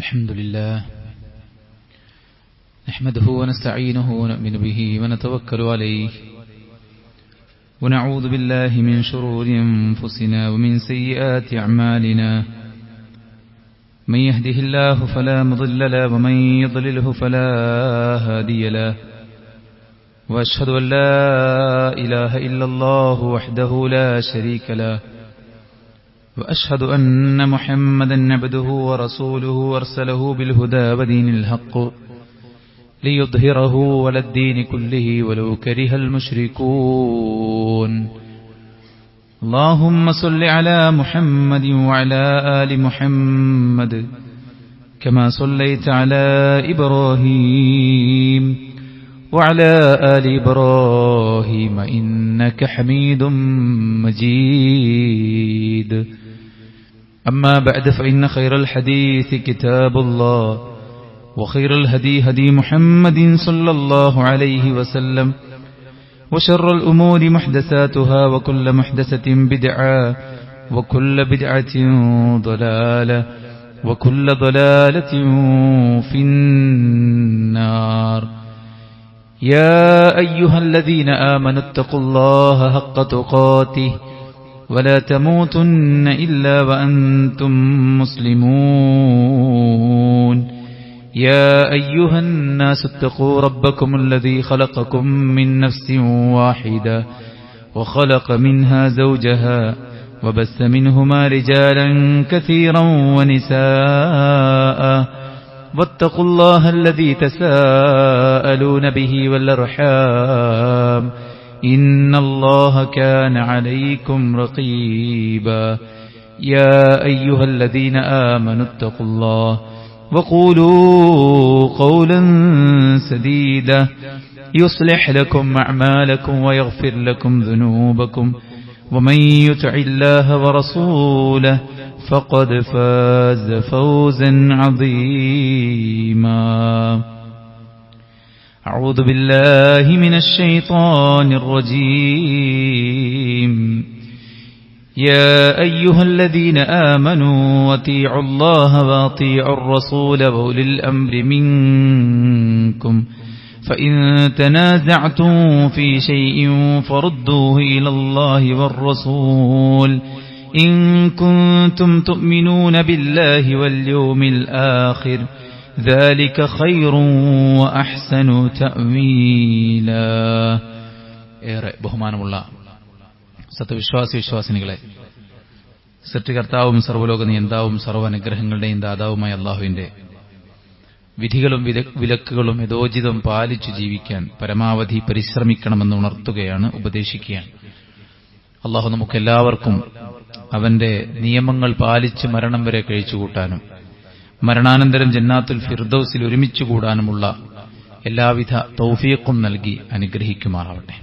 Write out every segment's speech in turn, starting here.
الحمد لله نحمده ونستعينه ونؤمن به ونتوكل عليه ونعوذ بالله من شرور أنفسنا ومن سيئات أعمالنا من يهده الله فلا مضل له ومن يضلله فلا هادي له وأشهد أن لا إله إلا الله وحده لا شريك له وأشهد أن محمدا عبده ورسوله أرسله بالهدى ودين الحق ليظهره على الدين كله ولو كره المشركون اللهم صل على محمد وعلى آل محمد كما صليت على إبراهيم وعلى آل إبراهيم إنك حميد مجيد أما بعد فإن خير الحديث كتاب الله وخير الهدي هدي محمد صلى الله عليه وسلم وشر الأمور محدثاتها وكل محدثة بدعة وكل بدعة ضلالة وكل ضلالة في النار يا أيها الذين آمنوا اتقوا الله حق تقاته ولا تموتن إلا وأنتم مسلمون يا أيها الناس اتقوا ربكم الذي خلقكم من نفس واحدة وخلق منها زوجها وبث منهما رجالا كثيرا ونساء واتقوا الله الذي تساءلون به والأرحام إن الله كان عليكم رقيبا يا أيها الذين آمنوا اتقوا الله وقولوا قولا سديدا يصلح لكم أعمالكم ويغفر لكم ذنوبكم ومن يطع الله ورسوله فقد فاز فوزا عظيما أعوذ بالله من الشيطان الرجيم يا أيها الذين آمنوا أطيعوا الله وأطيعوا الرسول وأولي الأمر منكم فإن تنازعتم في شيء فردوه إلى الله والرسول إن كنتم تؤمنون بالله واليوم الآخر ذلك خير وأحسن تأويلا. ഏറെ ബഹുമാനമുള്ള സത്യവിശ്വാസിനികളെ, സൃഷ്ടികർത്താവും സർവ്വലോക നിയന്താവും സർവ്വ അനുഗ്രഹങ്ങളുടെയും ദാതാവുമായ അല്ലാഹുവിന്റെ വിധികളും വിലക്കുകളും യഥോചിതം പാലിച്ചു ജീവിക്കാൻ പരമാവധി പരിശ്രമിക്കണമെന്ന് ഉണർത്തുകയാണ്, ഉപദേശിക്കുകയാണ്. അല്ലാഹു നമുക്കെല്ലാവർക്കും അവന്റെ നിയമങ്ങൾ പാലിച്ച് മരണം വരെ കഴിച്ചുകൂട്ടാനും മരണാനന്തരം ജന്നാത്തുൽ ഫിർദൗസിൽ ഒരുമിച്ചു കൂടാനുമുള്ള എല്ലാവിധ തൗഫീഖും നൽകി അനുഗ്രഹിക്കുമാറാവട്ടെ.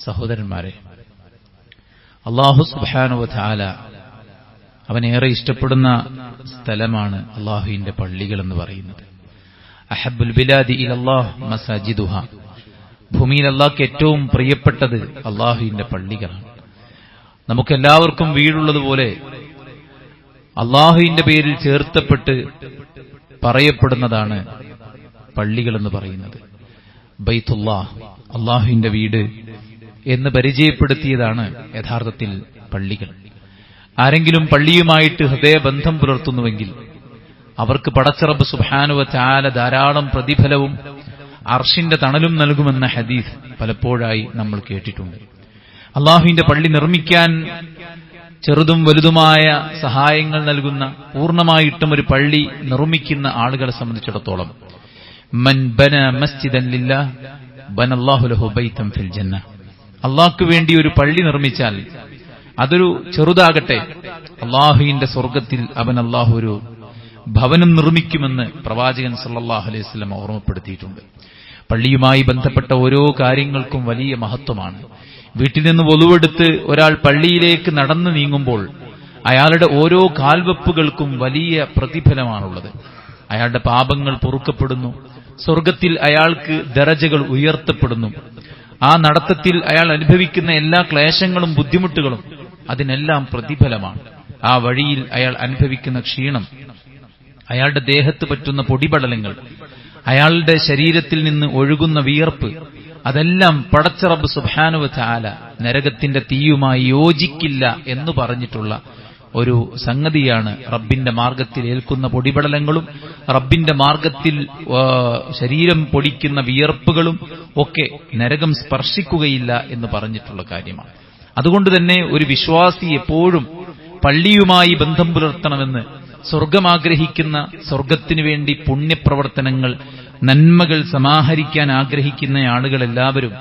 സഹോദരന്മാരെ, അല്ലാഹു സുബ്ഹാനഹു വ തആല അവനേറെ ഇഷ്ടപ്പെടുന്ന സ്ഥലമാണ് അല്ലാഹുവിന്റെ പള്ളികൾ എന്ന് പറയുന്നത്. അഹബ്ബുൽ ബിലാദി ഇലല്ലാഹ് മസാജിദുഹ. ഭൂമിയിൽ അല്ലാഹുക്ക് ഏറ്റവും പ്രിയപ്പെട്ടത് അല്ലാഹുവിന്റെ പള്ളികളാണ്. നമുക്കെല്ലാവർക്കും വീടുള്ളതുപോലെ അല്ലാഹുവിന്റെ പേരിൽ ചേർത്തപ്പെട്ട് പറയപ്പെടുന്നതാണ് പള്ളികൾ എന്ന് പറയുന്നത്. ബൈത്തുല്ലാഹ്, അല്ലാഹുവിന്റെ വീട് എന്ന് പരിചയപ്പെടുത്തിയതാണ് യഥാർത്ഥത്തിൽ പള്ളികൾ. ആരെങ്കിലും പള്ളിയുമായിട്ട് ഹൃദയബന്ധം പുലർത്തുന്നുവെങ്കിൽ അവർക്ക് പടച്ച റബ്ബ് സുബ്ഹാനഹു വ തആല ധാരാളം പ്രതിഫലവും അർശിന്റെ തണലും നൽകുമെന്ന ഹദീസ് പലപ്പോഴായി നമ്മൾ കേട്ടിട്ടുണ്ട്. അല്ലാഹുവിന്റെ പള്ളി നിർമ്മിക്കാൻ ചെറുതും വലുതുമായ സഹായങ്ങൾ നൽകുന്ന, പൂർണ്ണമായിട്ടും ഒരു പള്ളി നിർമ്മിക്കുന്ന ആളുകളെ സംബന്ധിച്ചിടത്തോളം മൻ ബന മസ്ജിദൻ ലില്ലാഹ് ബനല്ലാഹു ലഹു ബൈതൻ ഫിൽ ജന്ന. അല്ലാഹുവിന് വേണ്ടി ഒരു പള്ളി നിർമ്മിച്ചാൽ അതൊരു ചെറുതാകട്ടെ, അല്ലാഹുവിന്റെ സ്വർഗ്ഗത്തിൽ അല്ലാഹു ഒരു ഭവനം നിർമ്മിക്കുമെന്ന് പ്രവാചകൻ സല്ലല്ലാഹു അലൈഹി വസല്ലം ഓർമ്മപ്പെടുത്തിയിട്ടുണ്ട്. പള്ളിയുമായി ബന്ധപ്പെട്ട ഓരോ കാര്യങ്ങൾക്കും വലിയ മഹത്വമാണ്. വീട്ടിൽ നിന്ന് വുളുവെടുത്ത് ഒരാൾ പള്ളിയിലേക്ക് നടന്നു നീങ്ങുമ്പോൾ അയാളുടെ ഓരോ കാൽവെപ്പുകൾക്കും വലിയ പ്രതിഫലമാണുള്ളത്. അയാളുടെ പാപങ്ങൾ പൊറുക്കപ്പെടുന്നു, സ്വർഗ്ഗത്തിൽ അയാൾക്ക് ദറജകൾ ഉയർത്തപ്പെടുന്നു. ആ നടത്തത്തിൽ അയാൾ അനുഭവിക്കുന്ന എല്ലാ ക്ലേശങ്ങളും ബുദ്ധിമുട്ടുകളും അതിനെല്ലാം പ്രതിഫലമാണ്. ആ വഴിയിൽ അയാൾ അനുഭവിക്കുന്ന ക്ഷീണം, അയാളുടെ ദേഹത്ത് പറ്റുന്ന പൊടിപടലങ്ങൾ, അയാളുടെ ശരീരത്തിൽ നിന്ന് ഒഴുകുന്ന വിയർപ്പ്, അതെല്ലാം പടച്ച റബ്ബ് സുബ്ഹാനഹു വ തആല നരകത്തിന്റെ തീയുമായി യോജിക്കില്ല എന്ന് പറഞ്ഞിട്ടുള്ള ഒരു സംഗതിയാണ്. റബ്ബിന്റെ മാർഗത്തിൽ ഏൽക്കുന്ന പൊടിപടലങ്ങളും റബ്ബിന്റെ മാർഗത്തിൽ ശരീരം പൊടിക്കുന്ന വിയർപ്പുകളും ഒക്കെ നരകം സ്പർശിക്കുകയില്ല എന്ന് പറഞ്ഞിട്ടുള്ള കാര്യമാണ്. അതുകൊണ്ട് തന്നെ ഒരു വിശ്വാസി എപ്പോഴും പള്ളിയുമായി ബന്ധം പുലർത്തണമെന്ന്, സ്വർഗമാഗ്രഹിക്കുന്ന, സ്വർഗത്തിനു വേണ്ടി പുണ്യപ്രവർത്തനങ്ങൾ, നന്മകൾ സമാഹരിക്കാൻ ആഗ്രഹിക്കുന്ന ആളുകളെല്ലാവരും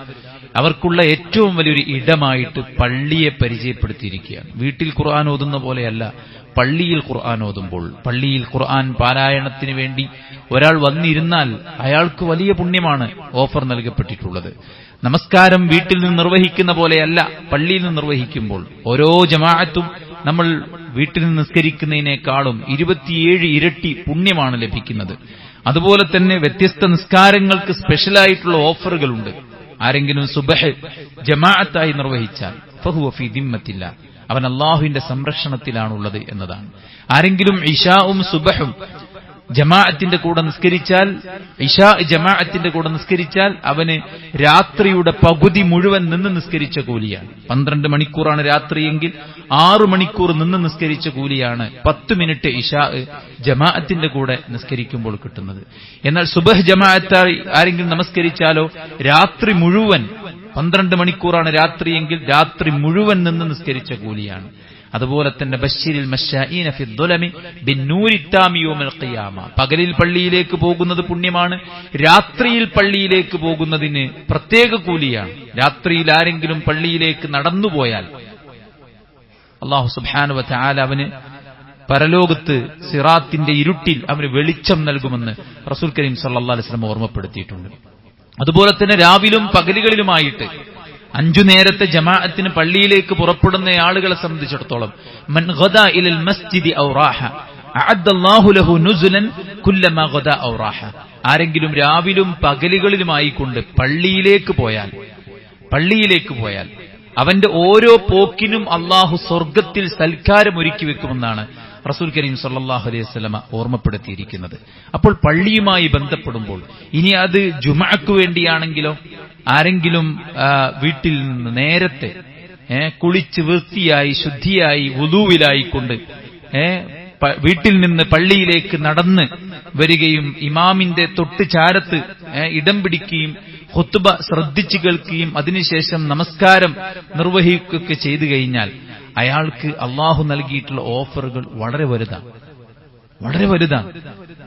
അവർക്കുള്ള ഏറ്റവും വലിയൊരു ഇടമായിട്ട് പള്ളിയെ പരിചയപ്പെടുത്തിയിരിക്കുകയാണ്. വീട്ടിൽ ഖുർആൻ ഓതുന്ന പോലെയല്ല, പള്ളിയിൽ ഖുർആൻ ഓതുമ്പോൾ, പള്ളിയിൽ ഖുർആൻ പാരായണത്തിന് വേണ്ടി ഒരാൾ വന്നിരുന്നാൽ അയാൾക്ക് വലിയ പുണ്യമാണ് ഓഫർ നൽകപ്പെട്ടിട്ടുള്ളത്. നമസ്കാരം വീട്ടിൽ നിന്ന് നിർവഹിക്കുന്ന പോലെയല്ല, പള്ളിയിൽ നിന്ന് നിർവഹിക്കുമ്പോൾ ഓരോ ജമാഅത്തും നമ്മൾ വീട്ടിൽ നിന്ന് നിസ്കരിക്കുന്നതിനേക്കാളും 27 ഇരട്ടി പുണ്യമാണ് ലഭിക്കുന്നത്. അതുപോലെ തന്നെ വ്യത്യസ്ത നിസ്കാരങ്ങൾക്ക് സ്പെഷ്യലായിട്ടുള്ള ഓഫറുകളുണ്ട്. ആരെങ്കിലും സുബഹ് ജമാഅത്തായി നിർവഹിച്ചാൽ ഫഹുവ ഫീ ദിമ്മത്തില്ലാ, അവൻ അല്ലാഹുവിന്റെ സംരക്ഷണത്തിലാണുള്ളത് എന്നതാണ്. ആരെങ്കിലും ഇശാഉം സുബഹും ജമാഅത്തിന്റെ കൂടെ നിസ്കരിച്ചാൽ, ഇശാ ജമാഅത്തിന്റെ കൂടെ നിസ്കരിച്ചാൽ അവന് രാത്രിയുടെ പകുതി മുഴുവൻ നിന്ന് നിസ്കരിച്ച കൂലിയാണ്. 12 മണിക്കൂറാണ് രാത്രിയെങ്കിൽ 6 മണിക്കൂർ നിന്ന് നിസ്കരിച്ച കൂലിയാണ് 10 മിനിറ്റ് ഇശാ ജമാഅത്തിന്റെ കൂടെ നിസ്കരിക്കുമ്പോൾ കിട്ടുന്നത്. എന്നാൽ സുബഹ് ജമാഅത്തായി ആരെങ്കിലും നമസ്കരിച്ചാലോ രാത്രി മുഴുവൻ, 12 മണിക്കൂറാണ് രാത്രിയെങ്കിൽ രാത്രി മുഴുവൻ നിന്ന് നിസ്കരിച്ച കൂലിയാണ്. അതുപോലെ തന്നെ ബശ്ശിരിൽ മശ്ശാഈന ഫിദ്ദുലമി ബിന്നൂരി താമി യൗമൽ ഖിയാമ, പകലിൽ പള്ളിയിലേക്ക് പോകുന്നത് പുണ്യമാണ്, രാത്രിയിൽ പള്ളിയിലേക്ക് പോകുന്നതിന് പ്രത്യേക കൂലിയാണ്. രാത്രിയിൽ ആരെങ്കിലും പള്ളിയിലേക്ക് നടന്നുപോയാൽ അല്ലാഹു സുബ്ഹാനഹു വ തആല അവന് പരലോകത്ത് സിറാത്തിന്റെ ഇരുട്ടിൽ അവന് വെളിച്ചം നൽകുമെന്ന് റസൂൽ കരീം സല്ലല്ലാഹു അലൈഹി വസല്ലം ഓർമ്മപ്പെടുത്തിയിട്ടുണ്ട്. അതുപോലെ തന്നെ രാവിലും പകലുകളിലുമായിട്ട് 5 നേരത്തെ ജമാഅത്തിന് പള്ളിയിലേക്ക് പുറപ്പെടുന്ന ആളുകളെ സംബന്ധിച്ചിടത്തോളം മൻ ഗദാ ഇലൽ മസ്ജിദി ഔ റാഹ അഅദ്ദല്ലാഹു ലഹു നുസുലൻ കുല്ലമാ ഗദാ ഔ റാഹ, ആരെങ്കിലും രാവിലും പകലുകളിലുമായി കൊണ്ട് പള്ളിയിലേക്ക് പോയാൽ അവന്റെ ഓരോ പോക്കിനും അള്ളാഹു സ്വർഗത്തിൽ സൽക്കാരം ഒരുക്കി വെക്കുമെന്നാണ് റസൂൽ കരീം സല്ലല്ലാഹു അലൈഹി വസല്ലമ ഓർമ്മപ്പെടുത്തിയിരിക്കുന്നത്. അപ്പോൾ പള്ളിയുമായി ബന്ധപ്പെടുമ്പോൾ, ഇനി അത് ജുമഅക്ക് വേണ്ടിയാണെങ്കിലോ, ആരെങ്കിലും വീട്ടിൽ നിന്ന് നേരത്തെ കുളിച്ച് വൃത്തിയായി ശുദ്ധിയായി വുദൂവിലായിക്കൊണ്ട് വീട്ടിൽ നിന്ന് പള്ളിയിലേക്ക് നടന്ന് വരികയും ഇമാമിന്റെ തൊട്ട് ചാരത്ത് ഇടം പിടിക്കുകയും ഖുത്ബ ശ്രദ്ധിച്ചു കേൾക്കുകയും അതിനുശേഷം നമസ്കാരം നിർവഹിക്കുകയൊക്കെ ചെയ്തു കഴിഞ്ഞാൽ അയാൾക്ക് അള്ളാഹു നൽകിയിട്ടുള്ള ഓഫറുകൾ വളരെ വലുതാണ്.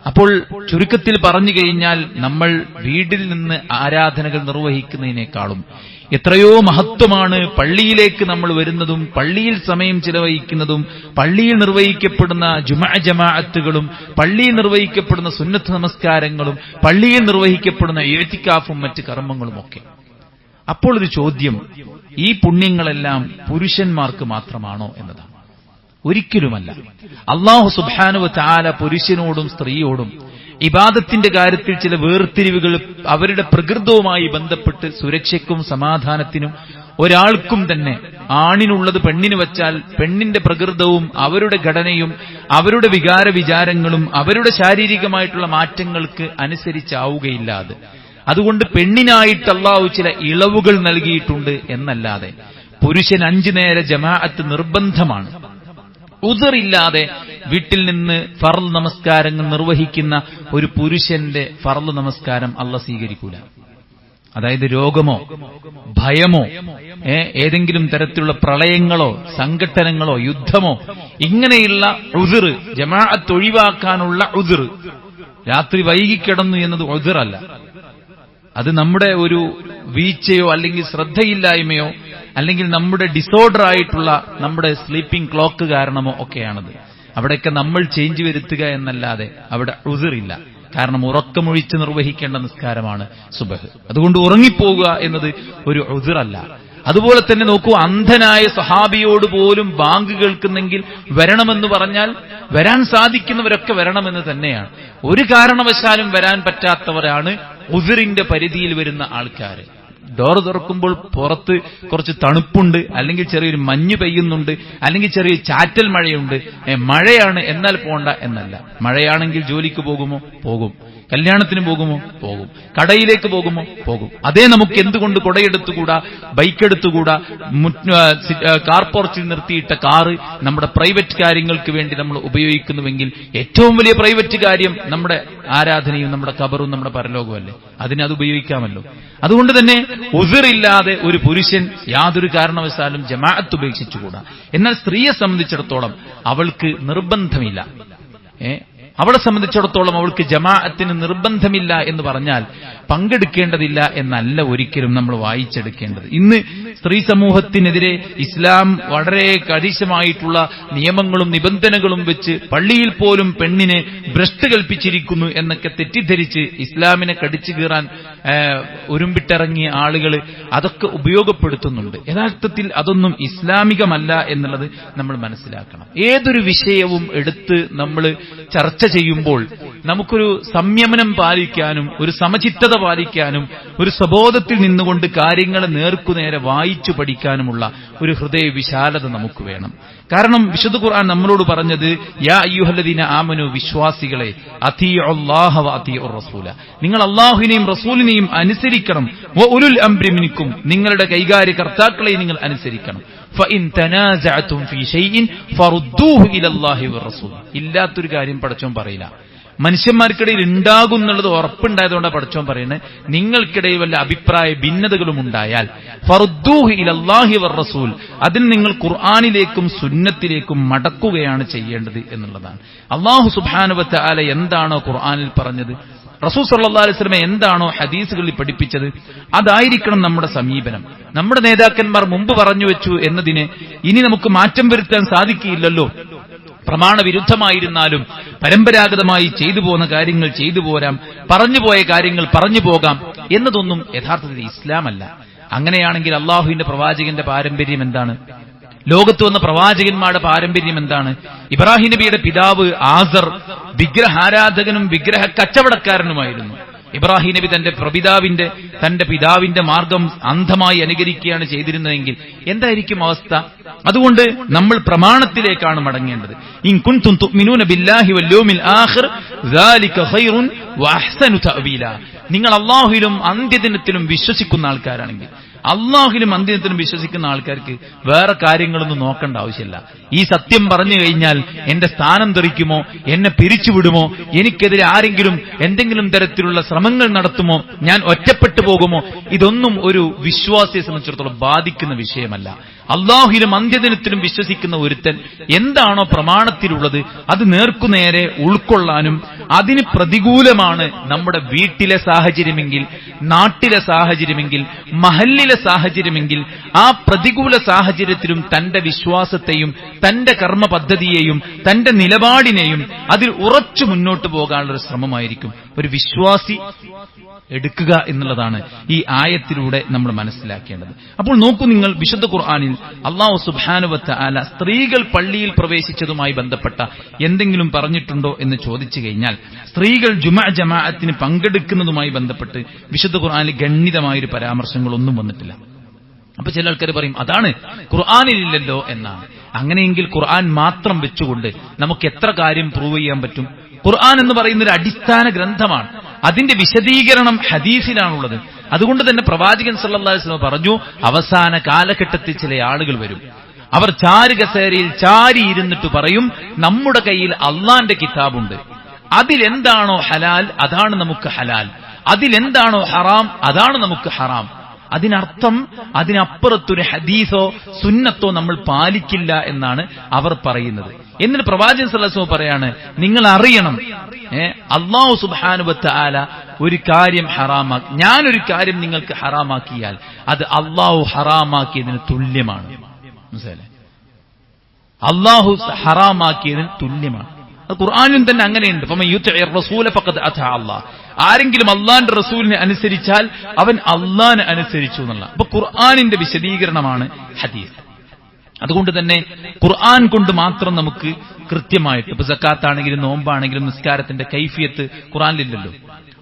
അപ്പോൾ ചുരുക്കത്തിൽ പറഞ്ഞു കഴിഞ്ഞാൽ നമ്മൾ വീട്ടിൽ നിന്ന് ആരാധനകൾ നിർവഹിക്കുന്നതിനേക്കാളും എത്രയോ മഹത്വമാണ് പള്ളിയിലേക്ക് നമ്മൾ വരുന്നതും പള്ളിയിൽ സമയം ചിലവഴിക്കുന്നതും പള്ളിയിൽ നിർവഹിക്കപ്പെടുന്ന ജുമുഅ ജമാഅത്തുകളും പള്ളിയിൽ നിർവഹിക്കപ്പെടുന്ന സുന്നത്ത് നമസ്കാരങ്ങളും പള്ളിയിൽ നിർവഹിക്കപ്പെടുന്ന ഇഅ്തികാഫും മറ്റ് കർമ്മങ്ങളും ഒക്കെ. അപ്പോൾ ഒരു ചോദ്യം, ഈ പുണ്യങ്ങളെല്ലാം പുരുഷന്മാർക്ക് മാത്രമാണോ എന്നതാണ്. ഒരിക്കലുമല്ല. അല്ലാഹു സുബ്ഹാനഹു വ തആല പുരുഷനോടും സ്ത്രീയോടും ഇബാദത്തിന്റെ കാര്യത്തിൽ ചില വേർതിരിവുകൾ അവരുടെ പ്രകൃതവുമായി ബന്ധപ്പെട്ട് സുരക്ഷയ്ക്കും സമാധാനത്തിനും ഒരാൾക്കും തന്നെ ആണിനുള്ളത് പെണ്ണിന് വച്ചാൽ പെണ്ണിന്റെ പ്രകൃതവും അവരുടെ ഘടനയും അവരുടെ വികാര വിചാരങ്ങളും അവരുടെ ശാരീരികമായിട്ടുള്ള മാറ്റങ്ങൾക്ക് അനുസരിച്ചാവുകയില്ലാതെ, അതുകൊണ്ട് പെണ്ണിനായിട്ട് അല്ലാഹു ചില ഇളവുകൾ നൽകിയിട്ടുണ്ട് എന്നല്ലാതെ പുരുഷൻ 5 നേര ജമാഅത്ത് നിർബന്ധമാണ്. ഉദറില്ലാതെ വീട്ടിൽ നിന്ന് ഫർള് നമസ്കാരങ്ങൾ നിർവഹിക്കുന്ന ഒരു പുരുഷന്റെ ഫർള് നമസ്കാരം അല്ലാഹു സ്വീകരിക്കൂല. അതായത് രോഗമോ ഭയമോ ഏതെങ്കിലും തരത്തിലുള്ള പ്രളയങ്ങളോ സംഘട്ടനങ്ങളോ യുദ്ധമോ ഇങ്ങനെയുള്ള ഉദർ, ജമാഅത്ത് ഒഴിവാക്കാനുള്ള ഉദർ, രാത്രി വൈകിക്കിടന്നു എന്നത് ഉദറല്ല. അത് നമ്മുടെ ഒരു വീഴ്ചയോ അല്ലെങ്കിൽ ശ്രദ്ധയില്ലായ്മയോ അല്ലെങ്കിൽ നമ്മുടെ ഡിസോർഡർ ആയിട്ടുള്ള നമ്മുടെ സ്ലീപ്പിംഗ് ക്ലോക്ക് കാരണമോ ഒക്കെയാണത്. അവിടെയൊക്കെ നമ്മൾ ചേഞ്ച് വരുത്തുക എന്നല്ലാതെ അവിടെ ഉസിറില്ല. കാരണം ഉറക്കമൊഴിച്ച് നിർവഹിക്കേണ്ട നിസ്കാരമാണ് സുബഹ്. അതുകൊണ്ട് ഉറങ്ങിപ്പോവുക എന്നത് ഒരു ഉസിറല്ല. അതുപോലെ തന്നെ നോക്കൂ, അന്ധനായ സഹാബിയോട് പോലും ബാങ്ക് കേൾക്കുന്നെങ്കിൽ വരണമെന്ന് പറഞ്ഞാൽ വരാൻ സാധിക്കുന്നവരൊക്കെ വരണമെന്ന് തന്നെയാണ്. ഒരു കാരണവശാലും വരാൻ പറ്റാത്തവരാണ് ഉസിറിന്റെ പരിധിയിൽ വരുന്ന ആൾക്കാർ. ഡോർ തുറക്കുമ്പോൾ പുറത്ത് കുറച്ച് തണുപ്പുണ്ട്, അല്ലെങ്കിൽ ചെറിയൊരു മഞ്ഞ് പെയ്യുന്നുണ്ട്, അല്ലെങ്കിൽ ചെറിയ ചാറ്റൽ മഴയുണ്ട്. മഴയാണ് എന്നാൽ പോണ്ട എന്നല്ല. മഴയാണെങ്കിൽ ജോലിക്ക് പോകുമോ? പോകും. കല്യാണത്തിന് പോകുമോ? പോകും. കടയിലേക്ക് പോകുമോ? പോകും. അതേ നമുക്ക് എന്തുകൊണ്ട് കുടയെടുത്തുകൂടാ, ബൈക്ക് എടുത്തുകൂടാ, കാർ പോർച്ചിൽ നിർത്തിയിട്ട കാറ് നമ്മുടെ പ്രൈവറ്റ് കാര്യങ്ങൾക്ക് വേണ്ടി നമ്മൾ ഉപയോഗിക്കുന്നുവെങ്കിൽ ഏറ്റവും വലിയ പ്രൈവറ്റ് കാര്യം നമ്മുടെ ആരാധനയും നമ്മുടെ ഖബറും നമ്മുടെ പരലോകമല്ലേ, അതിനത് ഉപയോഗിക്കാമല്ലോ. അതുകൊണ്ട് തന്നെ ഉസ്റില്ലാതെ ഒരു പുരുഷൻ യാതൊരു കാരണവശാലും ജമാഅത്ത് ഉപേക്ഷിച്ചുകൂടാ. എന്നാൽ സ്ത്രീയെ സംബന്ധിച്ചിടത്തോളം അവൾക്ക് നിർബന്ധമില്ല. അവളെ സംബന്ധിച്ചിടത്തോളം അവൾക്ക് ജമാഅത്തിന് നിർബന്ധമില്ല എന്ന് പറഞ്ഞാൽ പങ്കെടുക്കേണ്ടതില്ല എന്നല്ല ഒരിക്കലും നമ്മൾ വായിച്ചെടുക്കേണ്ടത്. ഇന്ന് സ്ത്രീ സമൂഹത്തിനെതിരെ ഇസ്ലാം വളരെ കണിശമായിട്ടുള്ള നിയമങ്ങളും നിബന്ധനകളും വെച്ച് പള്ളിയിൽ പോലും പെണ്ണിനെ ഭ്രഷ്ട് കൽപ്പിച്ചിരിക്കുന്നു എന്നൊക്കെ തെറ്റിദ്ധരിച്ച് ഇസ്ലാമിനെ കടിച്ചു കീറാൻ ഒരുമ്പിട്ടിറങ്ങിയ ആളുകൾ അതൊക്കെ ഉപയോഗപ്പെടുത്തുന്നുണ്ട്. യഥാർത്ഥത്തിൽ അതൊന്നും ഇസ്ലാമികമല്ല എന്നുള്ളത് നമ്മൾ മനസ്സിലാക്കണം. ഏതൊരു വിഷയവും എടുത്ത് നമ്മൾ ചർച്ച ചെയ്യുമ്പോൾ നമുക്കൊരു സംയമനം പാലിക്കാനും ഒരു സമചിത്തത പാലിക്കാനും ഒരു സ്വബോധത്തിൽ നിന്നുകൊണ്ട് കാര്യങ്ങളെ നേർക്കുനേരെ വായിച്ചു പഠിക്കാനുമുള്ള ഒരു ഹൃദയ വിശാലത നമുക്ക് വേണം. കാരണം വിശുദ്ധ ഖുർആൻ നമ്മളോട് പറഞ്ഞത് യാ അയ്യുഹല്ലദീന ആമനു, വിശ്വാസികളെ, അതീഉല്ലാഹ വ അതീഉർ റസൂല, നിങ്ങൾ അല്ലാഹുവിനെയും റസൂലിനെയും അനുസരിക്കണം. വ ഉലുൽ അംരി മിൻകും, നിങ്ങളുടെ കൈകാര്യകർത്താക്കളെ നിങ്ങൾ അനുസരിക്കണം. ഫഇൻ തനാസഅതും ഫീ ഷൈഇൻ ഫറുദ്ദൂഹു ഇലല്ലാഹി വറസൂൽ. ഇല്ലാത്തൊരു കാര്യം പടച്ചോൻ പറയില്ല. മനുഷ്യന്മാർക്കിടയിൽ ഉണ്ടാകും എന്നുള്ളത് ഉറപ്പുണ്ടായതുകൊണ്ടാണ് പടച്ചോൻ പറയുന്നത്. നിങ്ങൾക്കിടയിൽ വല്ല അഭിപ്രായ ഭിന്നതകളും ഉണ്ടായാൽ ഫറുദ്ദൂഹു ഇലല്ലാഹി വറസൂൽ, അതിന് നിങ്ങൾ ഖുർആനിലേക്കും സുന്നത്തിലേക്കും മടക്കുകയാണ് ചെയ്യേണ്ടത് എന്നുള്ളതാണ്. അല്ലാഹു സുബ്ഹാനഹു വ തആല എന്താണോ ഖുർആനിൽ പറഞ്ഞത്, റസൂൽ സല്ലല്ലാഹു അലൈഹി വസല്ലം എന്താണോ ഹദീസുകളിൽ പഠിപ്പിച്ചത്, അതായിരിക്കണം നമ്മുടെ സമീപനം. നമ്മുടെ നേതാക്കന്മാർ മുമ്പ് പറഞ്ഞു വെച്ചു എന്നതിന് ഇനി നമുക്ക് മാറ്റം വരുത്താൻ സാധിക്കില്ലല്ലോ. പ്രമാണവിരുദ്ധമായിരുന്നാലും പരമ്പരാഗതമായി ചെയ്തു പോകുന്ന കാര്യങ്ങൾ ചെയ്തു പോരാം, പറഞ്ഞുപോയ കാര്യങ്ങൾ പറഞ്ഞു പോകാം എന്നതൊന്നും യഥാർത്ഥത്തിൽ ഇസ്ലാമല്ല. അങ്ങനെയാണെങ്കിൽ അള്ളാഹുവിന്റെ പ്രവാചകന്റെ പാരമ്പര്യം എന്താണ്? ലോകത്ത് വന്ന പ്രവാചകന്മാരുടെ പാരമ്പര്യം എന്താണ്? ഇബ്രാഹിം നബിയുടെ പിതാവ് ആസർ വിഗ്രഹാരാധകനും വിഗ്രഹ കച്ചവടക്കാരനുമായിരുന്നു. ഇബ്രാഹിം നബി തന്റെ പിതാവിന്റെ മാർഗം അന്ധമായി അനുകരിക്കുകയാണ് ചെയ്തിരുന്നതെങ്കിൽ എന്തായിരിക്കും അവസ്ഥ? അതുകൊണ്ട് നമ്മൾ പ്രമാണത്തിലേക്കാണ് മടങ്ങേണ്ടത്. ഇൻ കുൻതും തുഅ്മിനൂന ബില്ലാഹി വൽ യൗമിൽ ആഖിർ ദാലിക ഖൈറുൻ വഅഹ്സനു തഅവീല. നിങ്ങൾ അല്ലാഹുവിലും അന്ത്യദിനത്തിലും വിശ്വസിക്കുന്ന ആൾക്കാരാണെങ്കിൽ, അള്ളാഹുവിലും അന്ത്യത്തിനും വിശ്വസിക്കുന്ന ആൾക്കാർക്ക് വേറെ കാര്യങ്ങളൊന്നും നോക്കേണ്ട ആവശ്യമില്ല. ഈ സത്യം പറഞ്ഞു കഴിഞ്ഞാൽ എന്റെ സ്ഥാനം തെറിക്കുമോ, എന്നെ പിരിച്ചുവിടുമോ, എനിക്കെതിരെ ആരെങ്കിലും എന്തെങ്കിലും തരത്തിലുള്ള ശ്രമങ്ങൾ നടത്തുമോ, ഞാൻ ഒറ്റപ്പെട്ടു പോകുമോ, ഇതൊന്നും ഒരു വിശ്വാസിയെ സംബന്ധിച്ചിടത്തോളം ബാധിക്കുന്ന വിഷയമല്ല. അള്ളാഹുവിലും അന്ത്യദിനത്തിലും വിശ്വസിക്കുന്ന ഒരുത്തൻ എന്താണോ പ്രമാണത്തിലുള്ളത് അത് നേർക്കുനേരെ ഉൾക്കൊള്ളാനും, അതിന് പ്രതികൂലമാണ് നമ്മുടെ വീട്ടിലെ സാഹചര്യമെങ്കിൽ, നാട്ടിലെ സാഹചര്യമെങ്കിൽ, മഹല്ലിലെ സാഹചര്യമെങ്കിൽ, ആ പ്രതികൂല സാഹചര്യത്തിലും തന്റെ വിശ്വാസത്തെയും തന്റെ കർമ്മ പദ്ധതിയെയും തന്റെ നിലപാടിനെയും അതിൽ ഉറച്ചു മുന്നോട്ട് പോകാനുള്ള ഒരു ശ്രമമായിരിക്കും ഒരു വിശ്വാസി എടുക്കുക എന്നുള്ളതാണ് ഈ ആയത്തിലൂടെ നമ്മൾ മനസ്സിലാക്കേണ്ടത്. അപ്പോൾ നോക്കൂ നിങ്ങൾ, വിശുദ്ധ ഖുർആനിൽ അല്ലാഹു സുബ്ഹാനഹു വ തആല സ്ത്രീകൾ പള്ളിയിൽ പ്രവേശിച്ചതുമായി ബന്ധപ്പെട്ട എന്തെങ്കിലും പറഞ്ഞിട്ടുണ്ടോ എന്ന് ചോദിച്ചു കഴിഞ്ഞാൽ, സ്ത്രീകൾ ജമാഅത്തിന് പങ്കെടുക്കുന്നതുമായി ബന്ധപ്പെട്ട് വിശുദ്ധ ഖുർആനിൽ ഗണ്യമായൊരു പരാമർശങ്ങളൊന്നും വന്നിട്ടില്ല. അപ്പൊ ചില ആൾക്കാർ പറയും അതാണ് ഖുർആനിലില്ലല്ലോ എന്നാണ്. അങ്ങനെയെങ്കിൽ ഖുർആൻ മാത്രം വെച്ചുകൊണ്ട് നമുക്ക് എത്ര കാര്യം പ്രൂവ് ചെയ്യാൻ പറ്റും? ഖുർആൻ എന്ന് പറയുന്ന ഒരു അടിസ്ഥാന ഗ്രന്ഥമാണ്. അതിന്റെ വിശദീകരണം ഹദീസിലാണുള്ളത്. അതുകൊണ്ട് തന്നെ പ്രവാചകൻ സല്ലല്ലാഹു അലൈഹി വസല്ലം പറഞ്ഞു, അവസാന കാലഘട്ടത്തിൽ ചില ആളുകൾ വരും, അവർ ചാരുകസേരയിൽ ചാരി ഇരുന്നിട്ട് പറയും, നമ്മുടെ കയ്യിൽ അള്ളാന്റെ കിതാബുണ്ട്, അതിലെന്താണോ ഹലാൽ അതാണ് നമുക്ക് ഹലാൽ, അതിലെന്താണോ ഹറാം അതാണ് നമുക്ക് ഹറാം. അതിനർത്ഥം അതിനപ്പുറത്തൊരു ഹദീസോ സുന്നത്തോ നമ്മൾ പാലിക്കില്ല എന്നാണ് അവർ പറയുന്നത്. എന്നിട്ട് പ്രവാചകൻ സല്ലല്ലാഹു അലൈഹി വസല്ലം പറയാണ്, നിങ്ങൾ അറിയണം, അല്ലാഹു സുബ്ഹാനഹു വ തആല ഒരു കാര്യം ഹറാമാക്കി, ഞാനൊരു കാര്യം നിങ്ങൾക്ക് ഹറാമാക്കിയാൽ അത് അല്ലാഹു ഹറാമാക്കിയതിന് തുല്യമാണ്. മനസ്സിലായില്ലേ? അല്ലാഹു ഹറാമാക്കിയതിന് തുല്യമാണ്. അത് ഖുർആനിലും തന്നെ അങ്ങനെയുണ്ട്. ഫമൻ യുതിഇർ റസൂല ഫഖദ് അതാ അല്ലാഹ്. ആരെങ്കിലും അള്ളാന്റെ റസൂലിനെ അനുസരിച്ചാൽ അവൻ അള്ളാനെ അനുസരിച്ചു എന്നുള്ള. അപ്പൊ ഖുർആനിന്റെ വിശദീകരണമാണ് ഹദീസ്. അതുകൊണ്ട് തന്നെ ഖുർആൻ കൊണ്ട് മാത്രം നമുക്ക് കൃത്യമായിട്ട്, ഇപ്പൊ സക്കാത്താണെങ്കിലും നോമ്പാണെങ്കിലും നിസ്കാരത്തിന്റെ കൈഫിയത്ത് ഖുർആനിലില്ലല്ലോ,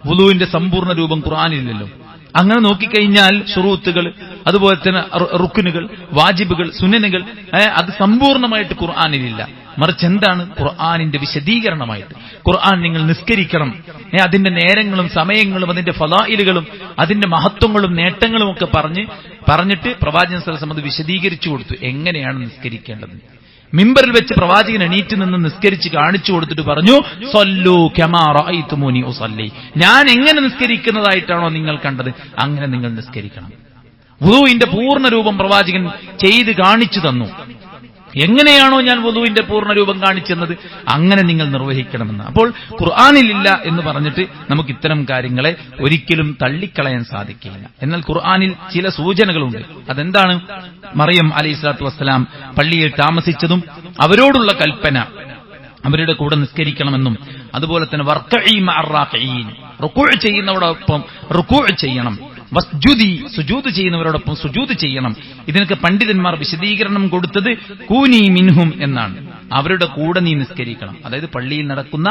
വുളൂവിന്റെ സമ്പൂർണ്ണ രൂപം ഖുർആനിലില്ലല്ലോ. അങ്ങനെ നോക്കിക്കഴിഞ്ഞാൽ ശുറൂത്തുകൾ, അതുപോലെ തന്നെ റുക്നുകൾ, വാജിബുകൾ, സുന്നനുകൾ അത് സമ്പൂർണ്ണമായിട്ട് ഖുർആനിലില്ല. മറിച്ച് എന്താണ്? ഖുർആനിന്റെ വിശദീകരണമായിട്ട് ഖുർആൻ നിങ്ങൾ നിസ്കരിക്കണം, അതിന്റെ നേരങ്ങളും സമയങ്ങളും അതിന്റെ ഫളായിലുകളും അതിന്റെ മഹത്വങ്ങളും നേട്ടങ്ങളും ഒക്കെ പറഞ്ഞിട്ട് പ്രവാചകൻ സ്വല്ലല്ലാഹു അലൈഹി വസല്ലം അത് വിശദീകരിച്ചു കൊടുത്തു. എങ്ങനെയാണ് നിസ്കരിക്കേണ്ടത്? മിമ്പറിൽ വെച്ച് പ്രവാചകൻ എണീറ്റ് നിന്ന് നിസ്കരിച്ച് കാണിച്ചു കൊടുത്തിട്ട് പറഞ്ഞു, സല്ലൂ കമാ റഅയ്തുമൂനി ഉസല്ലി, ഞാൻ എങ്ങനെ നിസ്കരിക്കുന്നതായിട്ടാണോ നിങ്ങൾ കണ്ടത് അങ്ങനെ നിങ്ങൾ നിസ്കരിക്കണം. വുളൂഇന്റെ പൂർണ്ണ രൂപം പ്രവാചകൻ ചെയ്ത് കാണിച്ചു തന്നു. എങ്ങനെയാണോ ഞാൻ വുളൂഇന്റെ പൂർണ്ണ രൂപം കാണിച്ചെന്നത് അങ്ങനെ നിങ്ങൾ നിർവഹിക്കണമെന്ന്. അപ്പോൾ ഖുർആനിലില്ല എന്ന് പറഞ്ഞിട്ട് നമുക്ക് ഇത്തരം കാര്യങ്ങളെ ഒരിക്കലും തള്ളിക്കളയാൻ സാധിക്കില്ല. എന്നാൽ ഖുർആനിൽ ചില സൂചനകളുണ്ട്. അതെന്താണ്? മറിയം അലൈഹിസ്സലാത്തു വസ്സലാം പള്ളിയിൽ താമസിച്ചതും അവരോടുള്ള കൽപ്പന അവരുടെ കൂടെ നിസ്കരിക്കണമെന്നും, അതുപോലെ തന്നെ വർക്കഈ മഅർ-റാകിഈൻ, റുകൂഅ് ചെയ്യുന്നവരോടൊപ്പം റുകൂഅ് ചെയ്യണം, വസ്ജുദി സുജൂദ് ചെയ്യുന്നവരോടൊപ്പം സുജൂദ് ചെയ്യണം. ഇതിനൊക്കെ പണ്ഡിതന്മാർ വിശദീകരണം കൊടുത്തത് കൂനി മിൻഹും എന്നാണ്. അവരുടെ കൂടെ നീ നിസ്കരിക്കണം, അതായത് പള്ളിയിൽ നടക്കുന്ന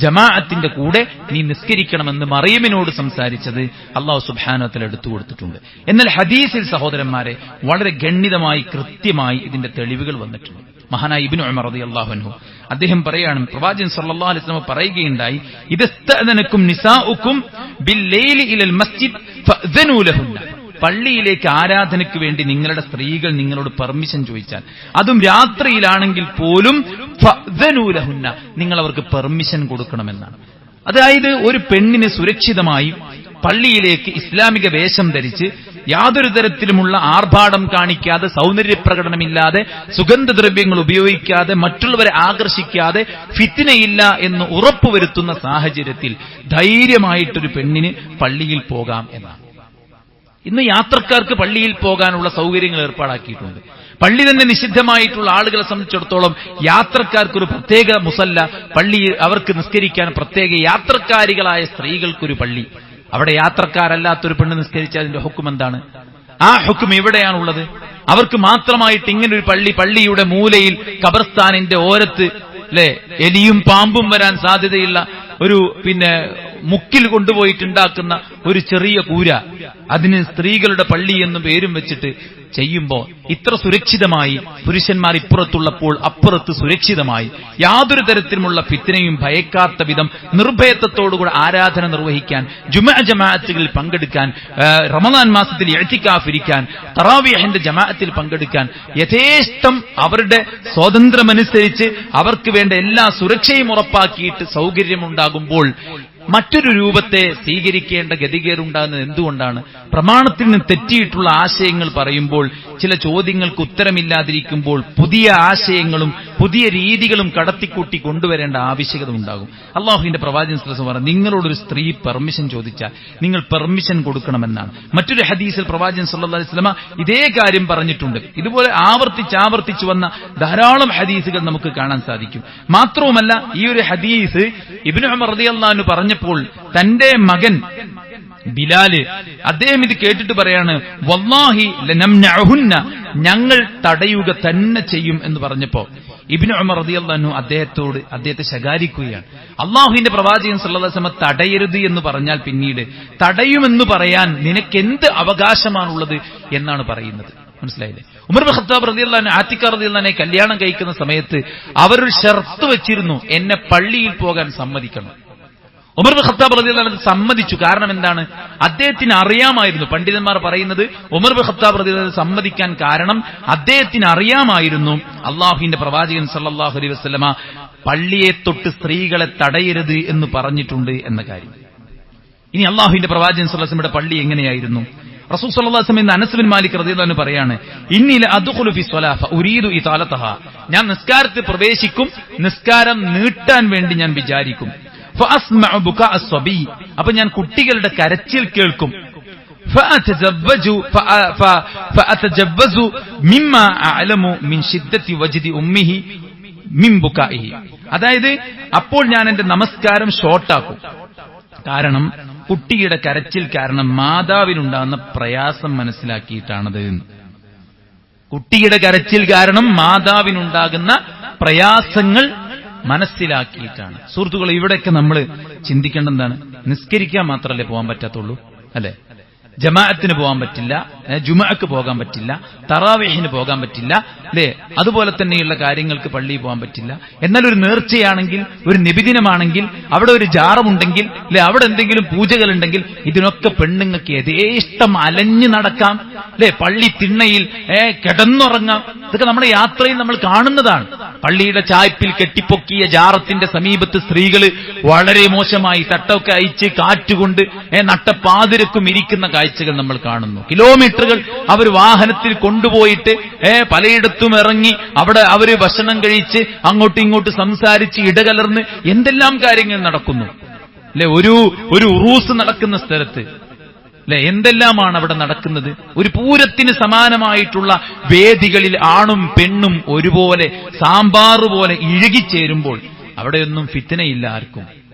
ജമാഅത്തിന്റെ കൂടെ നീ നിസ്കരിക്കണമെന്ന് മറിയമിനോട് സംസാരിച്ചത് അല്ലാഹു സുബ്ഹാനഹു വ തആല എടുത്തു കൊടുത്തിട്ടുണ്ട്. എന്നാൽ ഹദീസിൽ സഹോദരന്മാരെ വളരെ ഗണ്യമായി കൃത്യമായി ഇതിന്റെ തെളിവുകൾ വന്നിട്ടുണ്ട്. മഹാനായ ഇബ്നു ഉമർ റളിയല്ലാഹു അൻഹു അദ്ദേഹം പറയാണ്, പ്രവാചകൻ സല്ലല്ലാഹു അലൈഹി വസല്ലം പറയുകയുണ്ടായി, ഇദസ്തഅദനകും നിസാഉകും ബില്ലൈലി ഇലൽ മസ്ജിദ് ഫഅ്ദനൂ ലഹുന്ന, പള്ളിയിലേക്ക് ആരാധനയ്ക്ക് വേണ്ടി നിങ്ങളുടെ സ്ത്രീകൾ നിങ്ങളോട് പെർമിഷൻ ചോദിച്ചാൽ, അതും രാത്രിയിലാണെങ്കിൽ പോലും ഫഅ്ദനൂ ലഹുന്ന, നിങ്ങൾ അവർക്ക് പെർമിഷൻ കൊടുക്കണമെന്നാണ്. അതായത് ഒരു പെണ്ണിന് സുരക്ഷിതമായി പള്ളിയിലേക്ക് ഇസ്ലാമിക വേഷം ധരിച്ച് യാതൊരു തരത്തിലുമുള്ള ആർഭാടം കാണിക്കാതെ, സൗന്ദര്യപ്രകടനമില്ലാതെ, സുഗന്ധദ്രവ്യങ്ങൾ ഉപയോഗിക്കാതെ, മറ്റുള്ളവരെ ആകർഷിക്കാതെ, ഫിത്നയില്ല എന്ന് ഉറപ്പുവരുത്തുന്ന സാഹചര്യത്തിൽ ധൈര്യമായിട്ടൊരു പെണ്ണിന് പള്ളിയിൽ പോകാം എന്നാണ്. ഇന്ന് യാത്രക്കാർക്ക് പള്ളിയിൽ പോകാനുള്ള സൗകര്യങ്ങൾ ഏർപ്പാടാക്കിയിട്ടുണ്ട്. പള്ളി തന്നെ നിഷിദ്ധമായിട്ടുള്ള ആളുകളെ സംബന്ധിച്ചിടത്തോളം യാത്രക്കാർക്കൊരു പ്രത്യേക മുസല്ല, പള്ളിയിൽ അവർക്ക് നിസ്കരിക്കാൻ പ്രത്യേക യാത്രക്കാരികളായ സ്ത്രീകൾക്കൊരു പള്ളി. അവിടെ യാത്രക്കാരല്ലാത്തൊരു പെണ്ണ് നിസ്കരിച്ചാൽ അതിന്റെ ഹുക്കം എന്താണ്? ആ ഹുക്കം എവിടെയാണുള്ളത്? അവർക്ക് മാത്രമായിട്ട് ഇങ്ങനൊരു പള്ളിയുടെ മൂലയിൽ ഖബർസ്ഥാനിന്റെ ഓരത്ത് എലിയും പാമ്പും വരാൻ സാധ്യതയുള്ള ഒരു മുക്കിൽ കൊണ്ടുപോയിട്ടുണ്ടാക്കുന്ന ഒരു ചെറിയ കൂര, അതിന് സ്ത്രീകളുടെ പള്ളി എന്നും പേരും വെച്ചിട്ട് ചെയ്യുമ്പോ ഇത്ര സുരക്ഷിതമായി പുരുഷന്മാർ ഇപ്പുറത്തുള്ളപ്പോൾ അപ്പുറത്ത് സുരക്ഷിതമായി യാതൊരു തരത്തിലുമുള്ള ഫിത്നയും ഭയക്കാത്ത വിധം നിർഭയത്വത്തോടുകൂടെ ആരാധന നിർവഹിക്കാൻ, ജമാഅത്തുകളിൽ പങ്കെടുക്കാൻ, റമദാൻ മാസത്തിൽ ഇഅ്തികാഫ് ഇരിക്കാൻ, തറാവീഹിന്റെ ജമാഅത്തിൽ പങ്കെടുക്കാൻ യഥേഷ്ടം അവരുടെ സ്വാതന്ത്ര്യമനുസരിച്ച് അവർക്ക് വേണ്ട എല്ലാ സുരക്ഷയും ഉറപ്പാക്കിയിട്ട് സൗകര്യമുണ്ടാകുമ്പോൾ മറ്റൊരു രൂപത്തെ സ്വീകരിക്കേണ്ട ഗതികേടുണ്ടാകുന്നത് എന്തുകൊണ്ടാണ്? പ്രമാണത്തിൽ നിന്ന് തെറ്റിയിട്ടുള്ള ആശയങ്ങൾ പറയുമ്പോൾ, ചില ചോദ്യങ്ങൾക്ക് ഉത്തരമില്ലാതിരിക്കുമ്പോൾ പുതിയ ആശയങ്ങളും പുതിയ രീതികളും കടത്തിക്കൂട്ടി കൊണ്ടുവരേണ്ട ആവശ്യകത ഉണ്ടാകും. അള്ളാഹുവിന്റെ പ്രവാചകൻ സല്ലല്ലാഹു അലൈഹി വസല്ലം പറഞ്ഞു, നിങ്ങളോടൊരു സ്ത്രീ പെർമിഷൻ ചോദിച്ചാൽ നിങ്ങൾ പെർമിഷൻ കൊടുക്കണമെന്നാണ്. മറ്റൊരു ഹദീസിൽ പ്രവാചകൻ സല്ലല്ലാഹു അലൈഹി വസല്ലം ഇതേ കാര്യം പറഞ്ഞിട്ടുണ്ട്. ഇതുപോലെ ആവർത്തിച്ച് വന്ന ധാരാളം ഹദീസുകൾ നമുക്ക് കാണാൻ സാധിക്കും. മാത്രവുമല്ല, ഈ ഒരു ഹദീസ് ഇബ്നു ഉമർ റളിയല്ലാഹു അൻഹു പറഞ്ഞപ്പോൾ തന്റെ മകൻ ബിലാല് അദ്ദേഹം ഇത് കേട്ടിട്ട് പറയാണ്, വല്ലാഹി ലനംനഉഹുന്ന, ഞങ്ങൾ തടയുക തന്നെ ചെയ്യും എന്ന് പറഞ്ഞപ്പോ ഇബ്നു ഉമർ റളിയല്ലാഹു അൻഹു അദ്ദേഹത്തെ ശകാരിക്കുകയാണ്. അള്ളാഹുവിന്റെ പ്രവാചകൻ സല്ലല്ലാഹു അലൈഹി വസല്ലം തടയരുത് എന്ന് പറഞ്ഞാൽ പിന്നീട് തടയുമെന്ന് പറയാൻ നിനക്കെന്ത് അവകാശമാണുള്ളത് എന്നാണ് പറയുന്നത്. മനസ്സിലായില്ലേ? ഉമർ ഇബ്നു ഖത്താബ് റളിയല്ലാഹു അൻഹു ആതിഖ റളിയല്ലാഹു അൻഹയെ കല്യാണം കഴിക്കുന്ന സമയത്ത് അവരൊരു ഷർത്ത് വെച്ചിരുന്നു, എന്നെ പള്ളിയിൽ പോകാൻ സമ്മതിക്കണം. ഉമർ ഇബ്നു ഖത്താബ് റളിയല്ലാഹു അൻഹു സമ്മതിച്ചു. കാരണം എന്താണ്? അദ്ദേഹത്തിന് അറിയാമായിരുന്നു, പണ്ഡിതന്മാർ പറയുന്നത് ഉമർ ഇബ്നു ഖത്താബ് റളിയല്ലാഹു അൻഹു സമ്മതിക്കാൻ കാരണം അദ്ദേഹത്തിന് അറിയാമായിരുന്നു അള്ളാഹുവിന്റെ പ്രവാചകൻ സല്ലല്ലാഹു അലൈഹി വസല്ലമ പള്ളിയെ തൊട്ട് സ്ത്രീകളെ തടയരുത് എന്ന് പറഞ്ഞിട്ടുണ്ട് എന്ന കാര്യം. ഇനി അള്ളാഹുവിന്റെ പ്രവാചകൻ സല്ലല്ലാഹു അലൈഹി വസല്ലമയുടെ പള്ളി എങ്ങനെയായിരുന്നു? റസൂൽ സല്ലല്ലാഹു അലൈഹി വസല്ലം അനസ് ബിൻ മാലിക് റളിയല്ലാഹു അൻഹു പറയാണ്, ഇന്നി ലഅദ്ഖുലു ഫി സ്വലാഹ ഉരീദു ഇതാലതഹ, ഞാൻ നിസ്കാരത്തിൽ പ്രവേശിക്കും, നിസ്കാരം നീട്ടാൻ വേണ്ടി ഞാൻ വിചാരിക്കും. ഫഅസ്മഉ ബുകാ അസ്സബി, അപ്പോൾ ഞാൻ കുട്ടികളുടെ കരച്ചിൽ കേൾക്കും. ഫഅതജവ്വസു മിമ്മാ അഅലമു മിൻ ശിദ്ദതി വജ്ദി ഉമ്മിഹി മിൻ ബുകാഇഹി, അതായത് അപ്പോൾ ഞാൻ എന്റെ നമസ്കാരം ഷോർട്ടാക്കും. കാരണം കുട്ടിയുടെ കരച്ചിൽ കാരണം മാതാവിനുണ്ടാകുന്ന പ്രയാസം മനസ്സിലാക്കിയിട്ടാണത്. കുട്ടിയുടെ കരച്ചിൽ കാരണം മാതാവിനുണ്ടാകുന്ന പ്രയാസങ്ങൾ മനസ്സിലാക്കിയിട്ടാണ്. സുഹൃത്തുക്കളെ, ഇവിടെയൊക്കെ നമ്മൾ ചിന്തിക്കേണ്ട എന്താണ്? നിസ്കരിക്കാൻ മാത്രമല്ലേ പോകാൻ പറ്റാത്തുള്ളൂ, അല്ലെ? ജമാഅത്തിന് പോകാൻ പറ്റില്ല, ജുമുഅക്ക് പോകാൻ പറ്റില്ല, തറാവീഹിന് പോകാൻ പറ്റില്ല, അല്ലേ? അതുപോലെ തന്നെയുള്ള കാര്യങ്ങൾക്ക് പള്ളിയിൽ പോകാൻ പറ്റില്ല. എന്നാൽ ഒരു നേർച്ചയാണെങ്കിൽ, ഒരു നബിദിനമാണെങ്കിൽ, അവിടെ ഒരു ജാറമുണ്ടെങ്കിൽ, അല്ലെ, അവിടെ എന്തെങ്കിലും പൂജകളുണ്ടെങ്കിൽ ഇതിനൊക്കെ പെണ്ണുങ്ങൾക്ക് യഥേഷ്ടം അലഞ്ഞു നടക്കാം, അല്ലെ? പള്ളി തിണ്ണയിൽ കിടന്നുറങ്ങാം. ഇതൊക്കെ നമ്മുടെ യാത്രയിൽ നമ്മൾ കാണുന്നതാണ്. പള്ളിയുടെ ചായ്പിൽ കെട്ടിപ്പൊക്കിയ ജാറത്തിന്റെ സമീപത്ത് സ്ത്രീകൾ വളരെ മോശമായി തട്ടമൊക്കെ അയച്ച് കാറ്റുകൊണ്ട് നട്ടപ്പാതിരക്കും ഇരിക്കുന്ന കാഴ്ചകൾ നമ്മൾ കാണുന്നു. കിലോമീറ്ററുകൾ അവർ വാഹനത്തിൽ കൊണ്ടുപോയിട്ട് പലയിടത്തും ഇറങ്ങി അവിടെ അവര് ഭക്ഷണം കഴിച്ച് അങ്ങോട്ടും ഇങ്ങോട്ടും സംസാരിച്ച് ഇടകലർന്ന് എന്തെല്ലാം കാര്യങ്ങൾ നടക്കുന്നു, അല്ലെ? ഒരു ഉറൂസ് നടക്കുന്ന സ്ഥലത്ത്, അല്ലെ, എന്തെല്ലാമാണ് അവിടെ നടക്കുന്നത്. ഒരു പൂരത്തിന് സമാനമായിട്ടുള്ള വേദികളിൽ ആണും പെണ്ണും ഒരുപോലെ സാമ്പാർ പോലെ ഇഴുകിച്ചേരുമ്പോൾ അവിടെയൊന്നും ഫിത്നയില്ല ആർക്കും,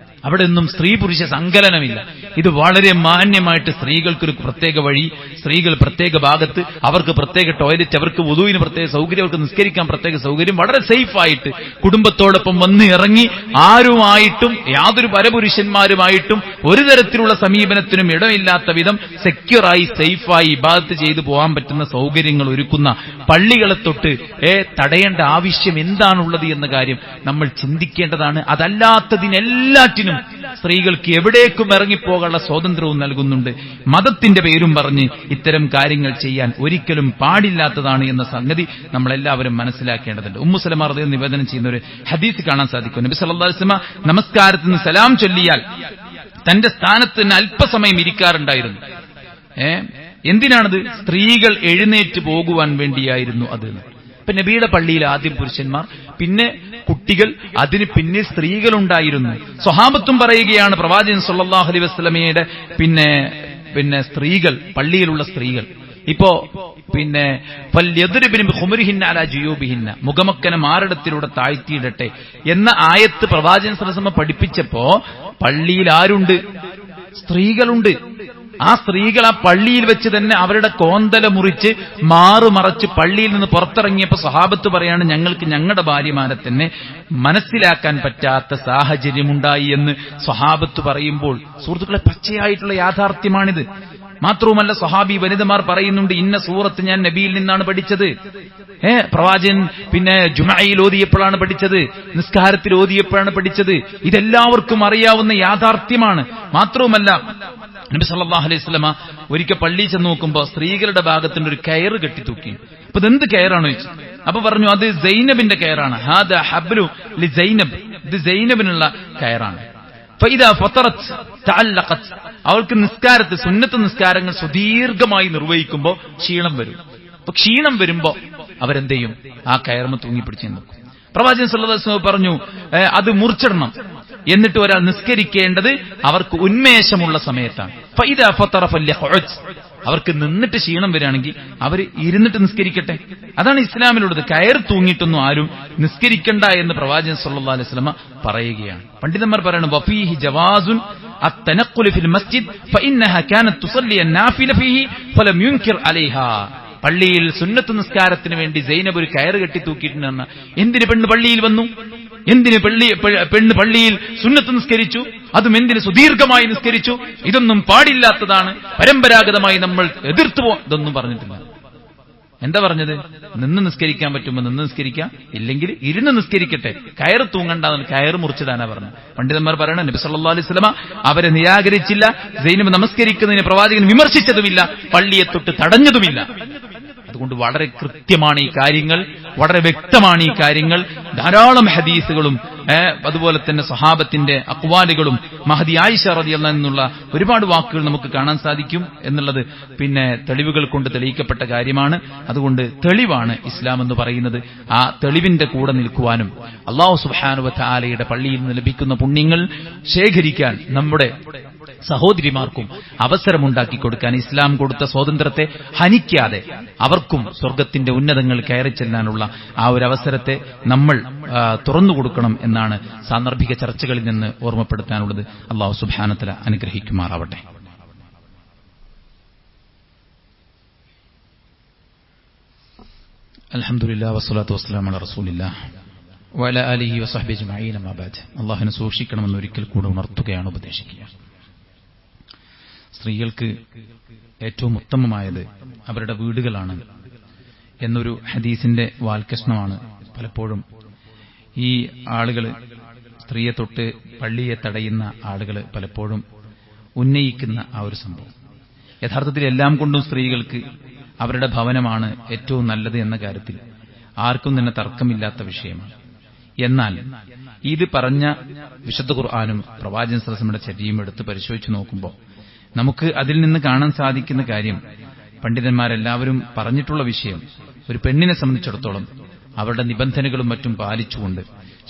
അവിടെയൊന്നും സ്ത്രീ പുരുഷ സങ്കലനമില്ല. ഇത് വളരെ മാന്യമായിട്ട് സ്ത്രീകൾക്കൊരു പ്രത്യേക വഴി, സ്ത്രീകൾ പ്രത്യേക ഭാഗത്ത്, അവർക്ക് പ്രത്യേക ടോയ്ലറ്റ്, അവർക്ക് വുദൂവിന് പ്രത്യേക സൗകര്യം, അവർക്ക് നിസ്കരിക്കാൻ പ്രത്യേക സൗകര്യം, വളരെ സേഫായിട്ട് കുടുംബത്തോടൊപ്പം വന്ന് ഇറങ്ങി ആരുമായിട്ടും യാതൊരു പരപുരുഷന്മാരുമായിട്ടും ഒരു തരത്തിലുള്ള സമീപനത്തിനും ഇടമില്ലാത്ത വിധം സെക്യൂറായി സേഫായി ഇബാദത്ത് ചെയ്തു പോകാൻ പറ്റുന്ന സൗകര്യങ്ങൾ ഒരുക്കുന്ന പള്ളികളെ തൊട്ട് തടയേണ്ട ആവശ്യം എന്താണുള്ളത് എന്ന കാര്യം നമ്മൾ ചിന്തിക്കേണ്ടതാണ്. അതല്ലാത്തതിനെല്ലാറ്റിനും സ്ത്രീകൾക്ക് എവിടേക്കും ഇറങ്ങിപ്പോകാനുള്ള സ്വാതന്ത്ര്യവും നൽകുന്നുണ്ട്. മതത്തിന്റെ പേരും പറഞ്ഞ് ഇത്തരം കാര്യങ്ങൾ ചെയ്യാൻ ഒരിക്കലും പാടില്ലാത്തതാണ് എന്ന സംഗതി നമ്മളെല്ലാവരും മനസ്സിലാക്കേണ്ടതുണ്ട്. ഉമ്മു സലമ റളിയല്ലാഹു നിവേദനം ചെയ്യുന്ന ഒരു ഹദീസ് കാണാൻ സാധിക്കും. നബി സല്ലല്ലാഹു അലൈഹി വസല്ലം നമസ്കാരത്തിന് സലാം ചൊല്ലിയാൽ തന്റെ സ്ഥാനത്ത് തന്നെ അല്പസമയം ഇരിക്കാറുണ്ടായിരുന്നു. എന്തിനാണത്? സ്ത്രീകൾ എഴുന്നേറ്റ് പോകുവാൻ വേണ്ടിയായിരുന്നു അത്. ഇപ്പൊ നബിയുടെ പള്ളിയിൽ ആദ്യം പുരുഷന്മാർ, പിന്നെ കുട്ടികൾ, അതിന് പിന്നെ സ്ത്രീകളുണ്ടായിരുന്നു. സ്വഹാബത്തും പറയുകയാണ്, പ്രവാചകൻ സല്ലല്ലാഹു അലൈഹി വസല്ലമയുടെ പിന്നെ സ്ത്രീകൾ, പള്ളിയിലുള്ള സ്ത്രീകൾ ഇപ്പോ മുഖമക്കനെ മാറിടത്തിലൂടെ താഴ്ത്തിയിടട്ടെ എന്ന ആയത്ത് പ്രവാചകൻ സല്ലല്ലാഹു അലൈഹി വസല്ലം പഠിപ്പിച്ചപ്പോ പള്ളിയിൽ ആരുണ്ട്? സ്ത്രീകളുണ്ട്. ആ സ്ത്രീകൾ ആ പള്ളിയിൽ വെച്ച് തന്നെ അവരുടെ കോന്തല മുറിച്ച് മാറുമറച്ച് പള്ളിയിൽ നിന്ന് പുറത്തിറങ്ങിയപ്പോ സ്വഹാബത്ത് പറയാണ്, ഞങ്ങൾക്ക് ഞങ്ങളുടെ ഭാര്യമാരെ തന്നെ മനസ്സിലാക്കാൻ പറ്റാത്ത സാഹചര്യമുണ്ടായി എന്ന് സ്വഹാബത്ത് പറയുമ്പോൾ സുഹൃത്തുക്കളെ, പച്ചയായിട്ടുള്ള യാഥാർത്ഥ്യമാണിത്. മാത്രവുമല്ല, സ്വഹാബി വനിതമാർ പറയുന്നുണ്ട്, ഇന്ന സൂറത്ത് ഞാൻ നബിയിൽ നിന്നാണ് പഠിച്ചത്. പ്രവാചകൻ ജുമഅയിൽ ഓതിയപ്പോഴാണ് പഠിച്ചത്, നിസ്കാരത്തിൽ ഓതിയപ്പോഴാണ് പഠിച്ചത്. ഇതെല്ലാവർക്കും അറിയാവുന്ന യാഥാർത്ഥ്യമാണ്. മാത്രവുമല്ല, നബി സല്ലല്ലാഹു അലൈഹി വസല്ലമ ഒരിക്കൽ പള്ളിയിൽ ചെന്ന് നോക്കുമ്പോൾ സ്ത്രീകളുടെ ഭാഗത്തിന്റെ ഒരു കയറ് കെട്ടിത്തൂക്കി. അപ്പൊ ഇതെന്ത് കയറാണോ ചോദിച്ചു. അപ്പൊ പറഞ്ഞു, അത് സൈനബിന്റെ കയറാണ്. ഹാദാ ഹബ്ലു ലി സൈനബ്, ഇത് സൈനബിനുള്ള കയറാണ്. ഫഇദാ ഫതറത് തഅല്ലഖത്, അവൾക്ക് നിസ്കാരത്തിൽ സുന്നത്ത് നിസ്കാരങ്ങൾ സുദീർഘമായി നിർവഹിക്കുമ്പോൾ ക്ഷീണം വരും. അപ്പൊ ക്ഷീണം വരുമ്പോ അവരെന്ത് ചെയ്യും? ആ കയർമ തൂങ്ങിപ്പിടിച്ച് നിൽക്കും. പ്രവാചകൻ സല്ലല്ലാഹു അലൈഹി വസല്ലം പറഞ്ഞു, അത് മുറിച്ചിടണം. എന്നിട്ട് ഒരാൾ നിസ്കരിക്കേണ്ടത് അവർക്ക് ഉന്മേഷമുള്ള സമയത്താണ്. ഫഇദാ ഫതറ ഫല്യഖഉദ്, അവർക്ക് നിന്നിട്ട് ക്ഷീണം വരികയാണെങ്കിൽ അവർ ഇരുന്നിട്ട് നിസ്കരിക്കട്ടെ. അതാണ് ഇസ്ലാമിലുള്ളത്. കയർ തൂങ്ങിയിട്ടൊന്നും ആരും നിസ്കരിക്കണ്ട എന്ന് പ്രവാചകൻ സല്ലല്ലാഹു അലൈഹി വസല്ലം പറയുകയാണ്. പണ്ഡിതന്മാർ പറയുന്നു, വഫീഹി ജവാസുൻ അത്തനഖുൽ ഫിൽ മസ്ജിദ് ഫഇന്നഹാ കാനത് തുസല്ലി അന്നാഫില ഫീഹി ഫലം യുൻകിർ അലൈഹാ. പള്ളിയിൽ സുന്നത്ത് നിസ്കാരത്തിന് വേണ്ടി സൈനബ് ഒരു കയറ് കെട്ടി തൂക്കിയിട്ടുണ്ടെന്ന്. എന്തിന് പെണ്ണ് പള്ളിയിൽ വന്നു? എന്തിന് പെണ്ണ് പള്ളിയിൽ സുന്നത്ത് നിസ്കരിച്ചു? അതും എന്തിന് സുദീർഘമായി നിസ്കരിച്ചു? ഇതൊന്നും പാടില്ലാത്തതാണ്, പരമ്പരാഗതമായി നമ്മൾ എതിർത്തു ഇതൊന്നും പറഞ്ഞിട്ടില്ല. എന്താ പറഞ്ഞത്? നിന്ന് നിസ്കരിക്കാൻ പറ്റുമ്പോൾ നിന്ന് നിസ്കരിക്കാം, ഇല്ലെങ്കിൽ ഇരുന്ന് നിസ്കരിക്കട്ടെ, കയറ് തൂങ്ങണ്ടെന്ന് കയറ് മുറിച്ചിടാനാ പറഞ്ഞു. പണ്ഡിതന്മാർ പറയണം, നബി സല്ലല്ലാഹു അലൈഹി വസല്ലമ അവരെ നിരാകരിച്ചില്ല. സൈനബ് നമസ്കരിക്കുന്നതിന് പ്രവാചകൻ വിമർശിച്ചതുമില്ല, പള്ളിയെ തൊട്ട് തടഞ്ഞതുമില്ല. അതുകൊണ്ട് വളരെ കൃത്യമാണ് ഈ കാര്യങ്ങൾ, വളരെ വ്യക്തമാണ് ഈ കാര്യങ്ങൾ. ധാരാളം ഹദീസുകളും അതുപോലെ തന്നെ സഹാബത്തിന്റെ അഖ്വാലുകളും മഹദി ആയിഷ റളിയല്ലാഹു അൻഹയുള്ള ഒരുപാട് വാക്കുകൾ നമുക്ക് കാണാൻ സാധിക്കും എന്നുള്ളത് തെളിവുകൾ കൊണ്ട് തെളിയിക്കപ്പെട്ട കാര്യമാണ്. അതുകൊണ്ട് തെളിവാണ് ഇസ്ലാം എന്ന് പറയുന്നത്. ആ തെളിവിന്റെ കൂടെ നിൽക്കുവാനും അല്ലാഹു സുബ്ഹാനഹു വ തആലയുടെ പള്ളിയിൽ നിന്ന് ലഭിക്കുന്ന പുണ്യങ്ങൾ ശേഖരിക്കാൻ നമ്മുടെ സഹോദരിമാർക്കും അവസരമുണ്ടാക്കി കൊടുക്കാൻ ഇസ്ലാം കൊടുത്ത സ്വാതന്ത്ര്യത്തെ ഹനിക്കാതെ അവർക്കും സ്വർഗത്തിന്റെ ഉന്നതങ്ങൾ കയറി ചെല്ലാനുള്ള ആ ഒരു അവസരത്തെ നമ്മൾ തുറന്നു കൊടുക്കണം എന്നാണ് സാന്ദർഭിക ചർച്ചകളിൽ നിന്ന് ഓർമ്മപ്പെടുത്താനുള്ളത്. അല്ലാഹു സുബ്ഹാനഹു വ തആല അനുഗ്രഹിക്കുമാറാവട്ടെ. അൽഹംദുലില്ലാഹി വസ്സലാത്തു വസ്സലാമു അലാ റസൂലില്ലാഹ് വഅലാ ആലിഹി വസഹ്ബിഹി അജ്മഈൻ. അമ്മാ ബഅദ്. അല്ലാഹുവിനെ സൂക്ഷിക്കണമെന്ന് ഒരിക്കൽ കൂടെ ഉണർത്തുകയാണ്, ഉപദേശിക്കുക. സ്ത്രീകൾക്ക് ഏറ്റവും ഉത്തമമായത് അവരുടെ വീടുകളാണ് എന്നൊരു ഹദീസിന്റെ വാൽകഷ്ണമാണ് പലപ്പോഴും ഈ ആളുകൾ, സ്ത്രീയെ തൊട്ട് പള്ളിയെ തടയുന്ന ആളുകൾ പലപ്പോഴും ഉന്നയിക്കുന്ന ആ ഒരു സംഭവം. യഥാർത്ഥത്തിൽ എല്ലാം കൊണ്ടും സ്ത്രീകൾക്ക് അവരുടെ ഭവനമാണ് ഏറ്റവും നല്ലത് എന്ന കാര്യത്തിൽ ആർക്കും തന്നെ തർക്കമില്ലാത്ത വിഷയമാണ്. എന്നാൽ ഇത് പറഞ്ഞ വിശുദ്ധ ഖുർആനും പ്രവാചകൻ സ്വല്ലല്ലാഹു അലൈഹി വസല്ലമയുടെ ചര്യയും എടുത്ത് പരിശോധിച്ചു നോക്കുമ്പോൾ നമുക്ക് അതിൽ നിന്ന് കാണാൻ സാധിക്കുന്ന കാര്യം, പണ്ഡിതന്മാരെല്ലാവരും പറഞ്ഞിട്ടുള്ള വിഷയം, ഒരു പെണ്ണിനെ സംബന്ധിച്ചിടത്തോളം അവരുടെ നിബന്ധനകളും മറ്റും പാലിച്ചുകൊണ്ട്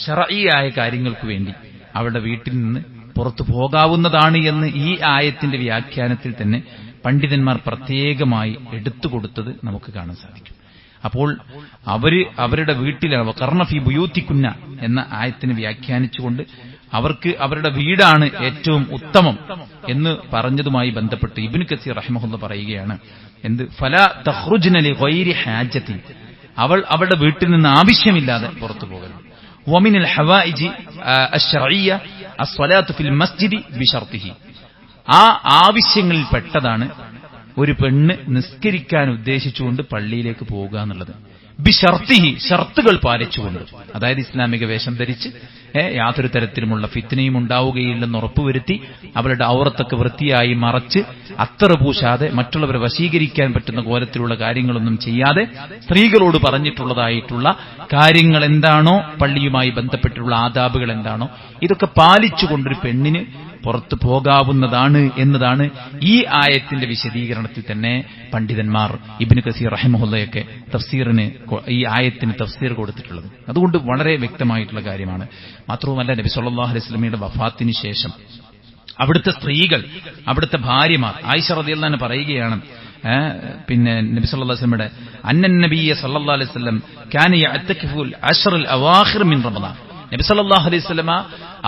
ശർഈയായ കാര്യങ്ങൾക്ക് വേണ്ടി അവരുടെ വീട്ടിൽ നിന്ന് പുറത്തു പോകാവുന്നതാണ് എന്ന് ഈ ആയത്തിന്റെ വ്യാഖ്യാനത്തിൽ തന്നെ പണ്ഡിതന്മാർ പ്രത്യേകമായി എടുത്തുകൊടുത്തത് നമുക്ക് കാണാൻ സാധിക്കും. അപ്പോൾ അവരുടെ വീട്ടിൽ വഖർന ഫീ ബുയൂത്തികുന്ന എന്ന ആയത്തിനെ വ്യാഖ്യാനിച്ചുകൊണ്ട് അവർക്ക് അവരുടെ വീടാണ് ഏറ്റവും ഉത്തമം എന്ന് പറഞ്ഞതുമായി ബന്ധപ്പെട്ട് ഇബ്നു കസീർ റഹിമഹുല്ലാഹ് പറയുകയാണ്, എന്ത് ഫലാ തഖ്റുജ്ന ലിഗൈരി ഹാജത്തി, അവൾ അവളുടെ വീട്ടിൽ നിന്ന് ആവശ്യമില്ലാതെ പുറത്തു പോകരുത്. വമിനൽ ഹവായിജി അശ്ശർഇയ്യ അസ്സലാത്തു ഫിൽ മസ്ജിദി ബിശർതിഹി, ആ ആവശ്യങ്ങളിൽ പെട്ടതാണ് ഒരു പെണ്ണ് നിസ്കരിക്കാൻ ഉദ്ദേശിച്ചുകൊണ്ട് പള്ളിയിലേക്ക് പോവുക എന്നുള്ളത്. ബിശർതിഹി, ഷർത്തുകൾ പാലിച്ചുകൊണ്ട്, അതായത് ഇസ്ലാമിക വേഷം ധരിച്ച് യാതൊരു തരത്തിലുമുള്ള ഫിത്നയും ഉണ്ടാവുകയില്ലെന്ന് ഉറപ്പുവരുത്തി അവളുടെ ഔറത്തൊക്കെ വൃത്തിയായി മറച്ച് അത്തറ് പൂശാതെ മറ്റുള്ളവരെ വശീകരിക്കാൻ പറ്റുന്ന കോലത്തിലുള്ള കാര്യങ്ങളൊന്നും ചെയ്യാതെ സ്ത്രീകളോട് പറഞ്ഞിട്ടുള്ളതായിട്ടുള്ള കാര്യങ്ങൾ എന്താണോ, പള്ളിയുമായി ബന്ധപ്പെട്ടുള്ള ആദാബുകൾ എന്താണോ, ഇതൊക്കെ പാലിച്ചുകൊണ്ടൊരു പെണ്ണിന് പുറത്തു പോകാവുന്നതാണ് എന്നതാണ് ഈ ആയത്തിന്റെ വിശദീകരണത്തിൽ തന്നെ പണ്ഡിതന്മാർ ഇബ്നു കസീർ റഹിമഹുല്ലയൊക്കെ തഫ്സീറിന് ഈ ആയത്തിന് തഫ്സീർ കൊടുത്തിട്ടുള്ളത്. അതുകൊണ്ട് വളരെ വ്യക്തമായിട്ടുള്ള കാര്യമാണ്. മാത്രവുമല്ല, നബി സല്ലല്ലാഹു അലൈഹി വസല്ലമയുടെ വഫാത്തിന് ശേഷം അവിടുത്തെ സ്ത്രീകൾ, അവിടുത്തെ ഭാര്യമാർ, ആയിഷ റളിയല്ലാഹു അൻഹ പറയുകയാണ്, പിന്നെ നബി സല്ലല്ലാഹു അലൈഹി വസല്ലമയുടെ അന്നൻ നബിയ സല്ലല്ലാഹു അലൈഹി വസല്ലം കാന യഅ്തകിഫുൽ അശ്റൽ അവാഖിർ മിൻ റമദാൻ, നബി സല്ലല്ലാഹു അലൈഹി വസല്ലമ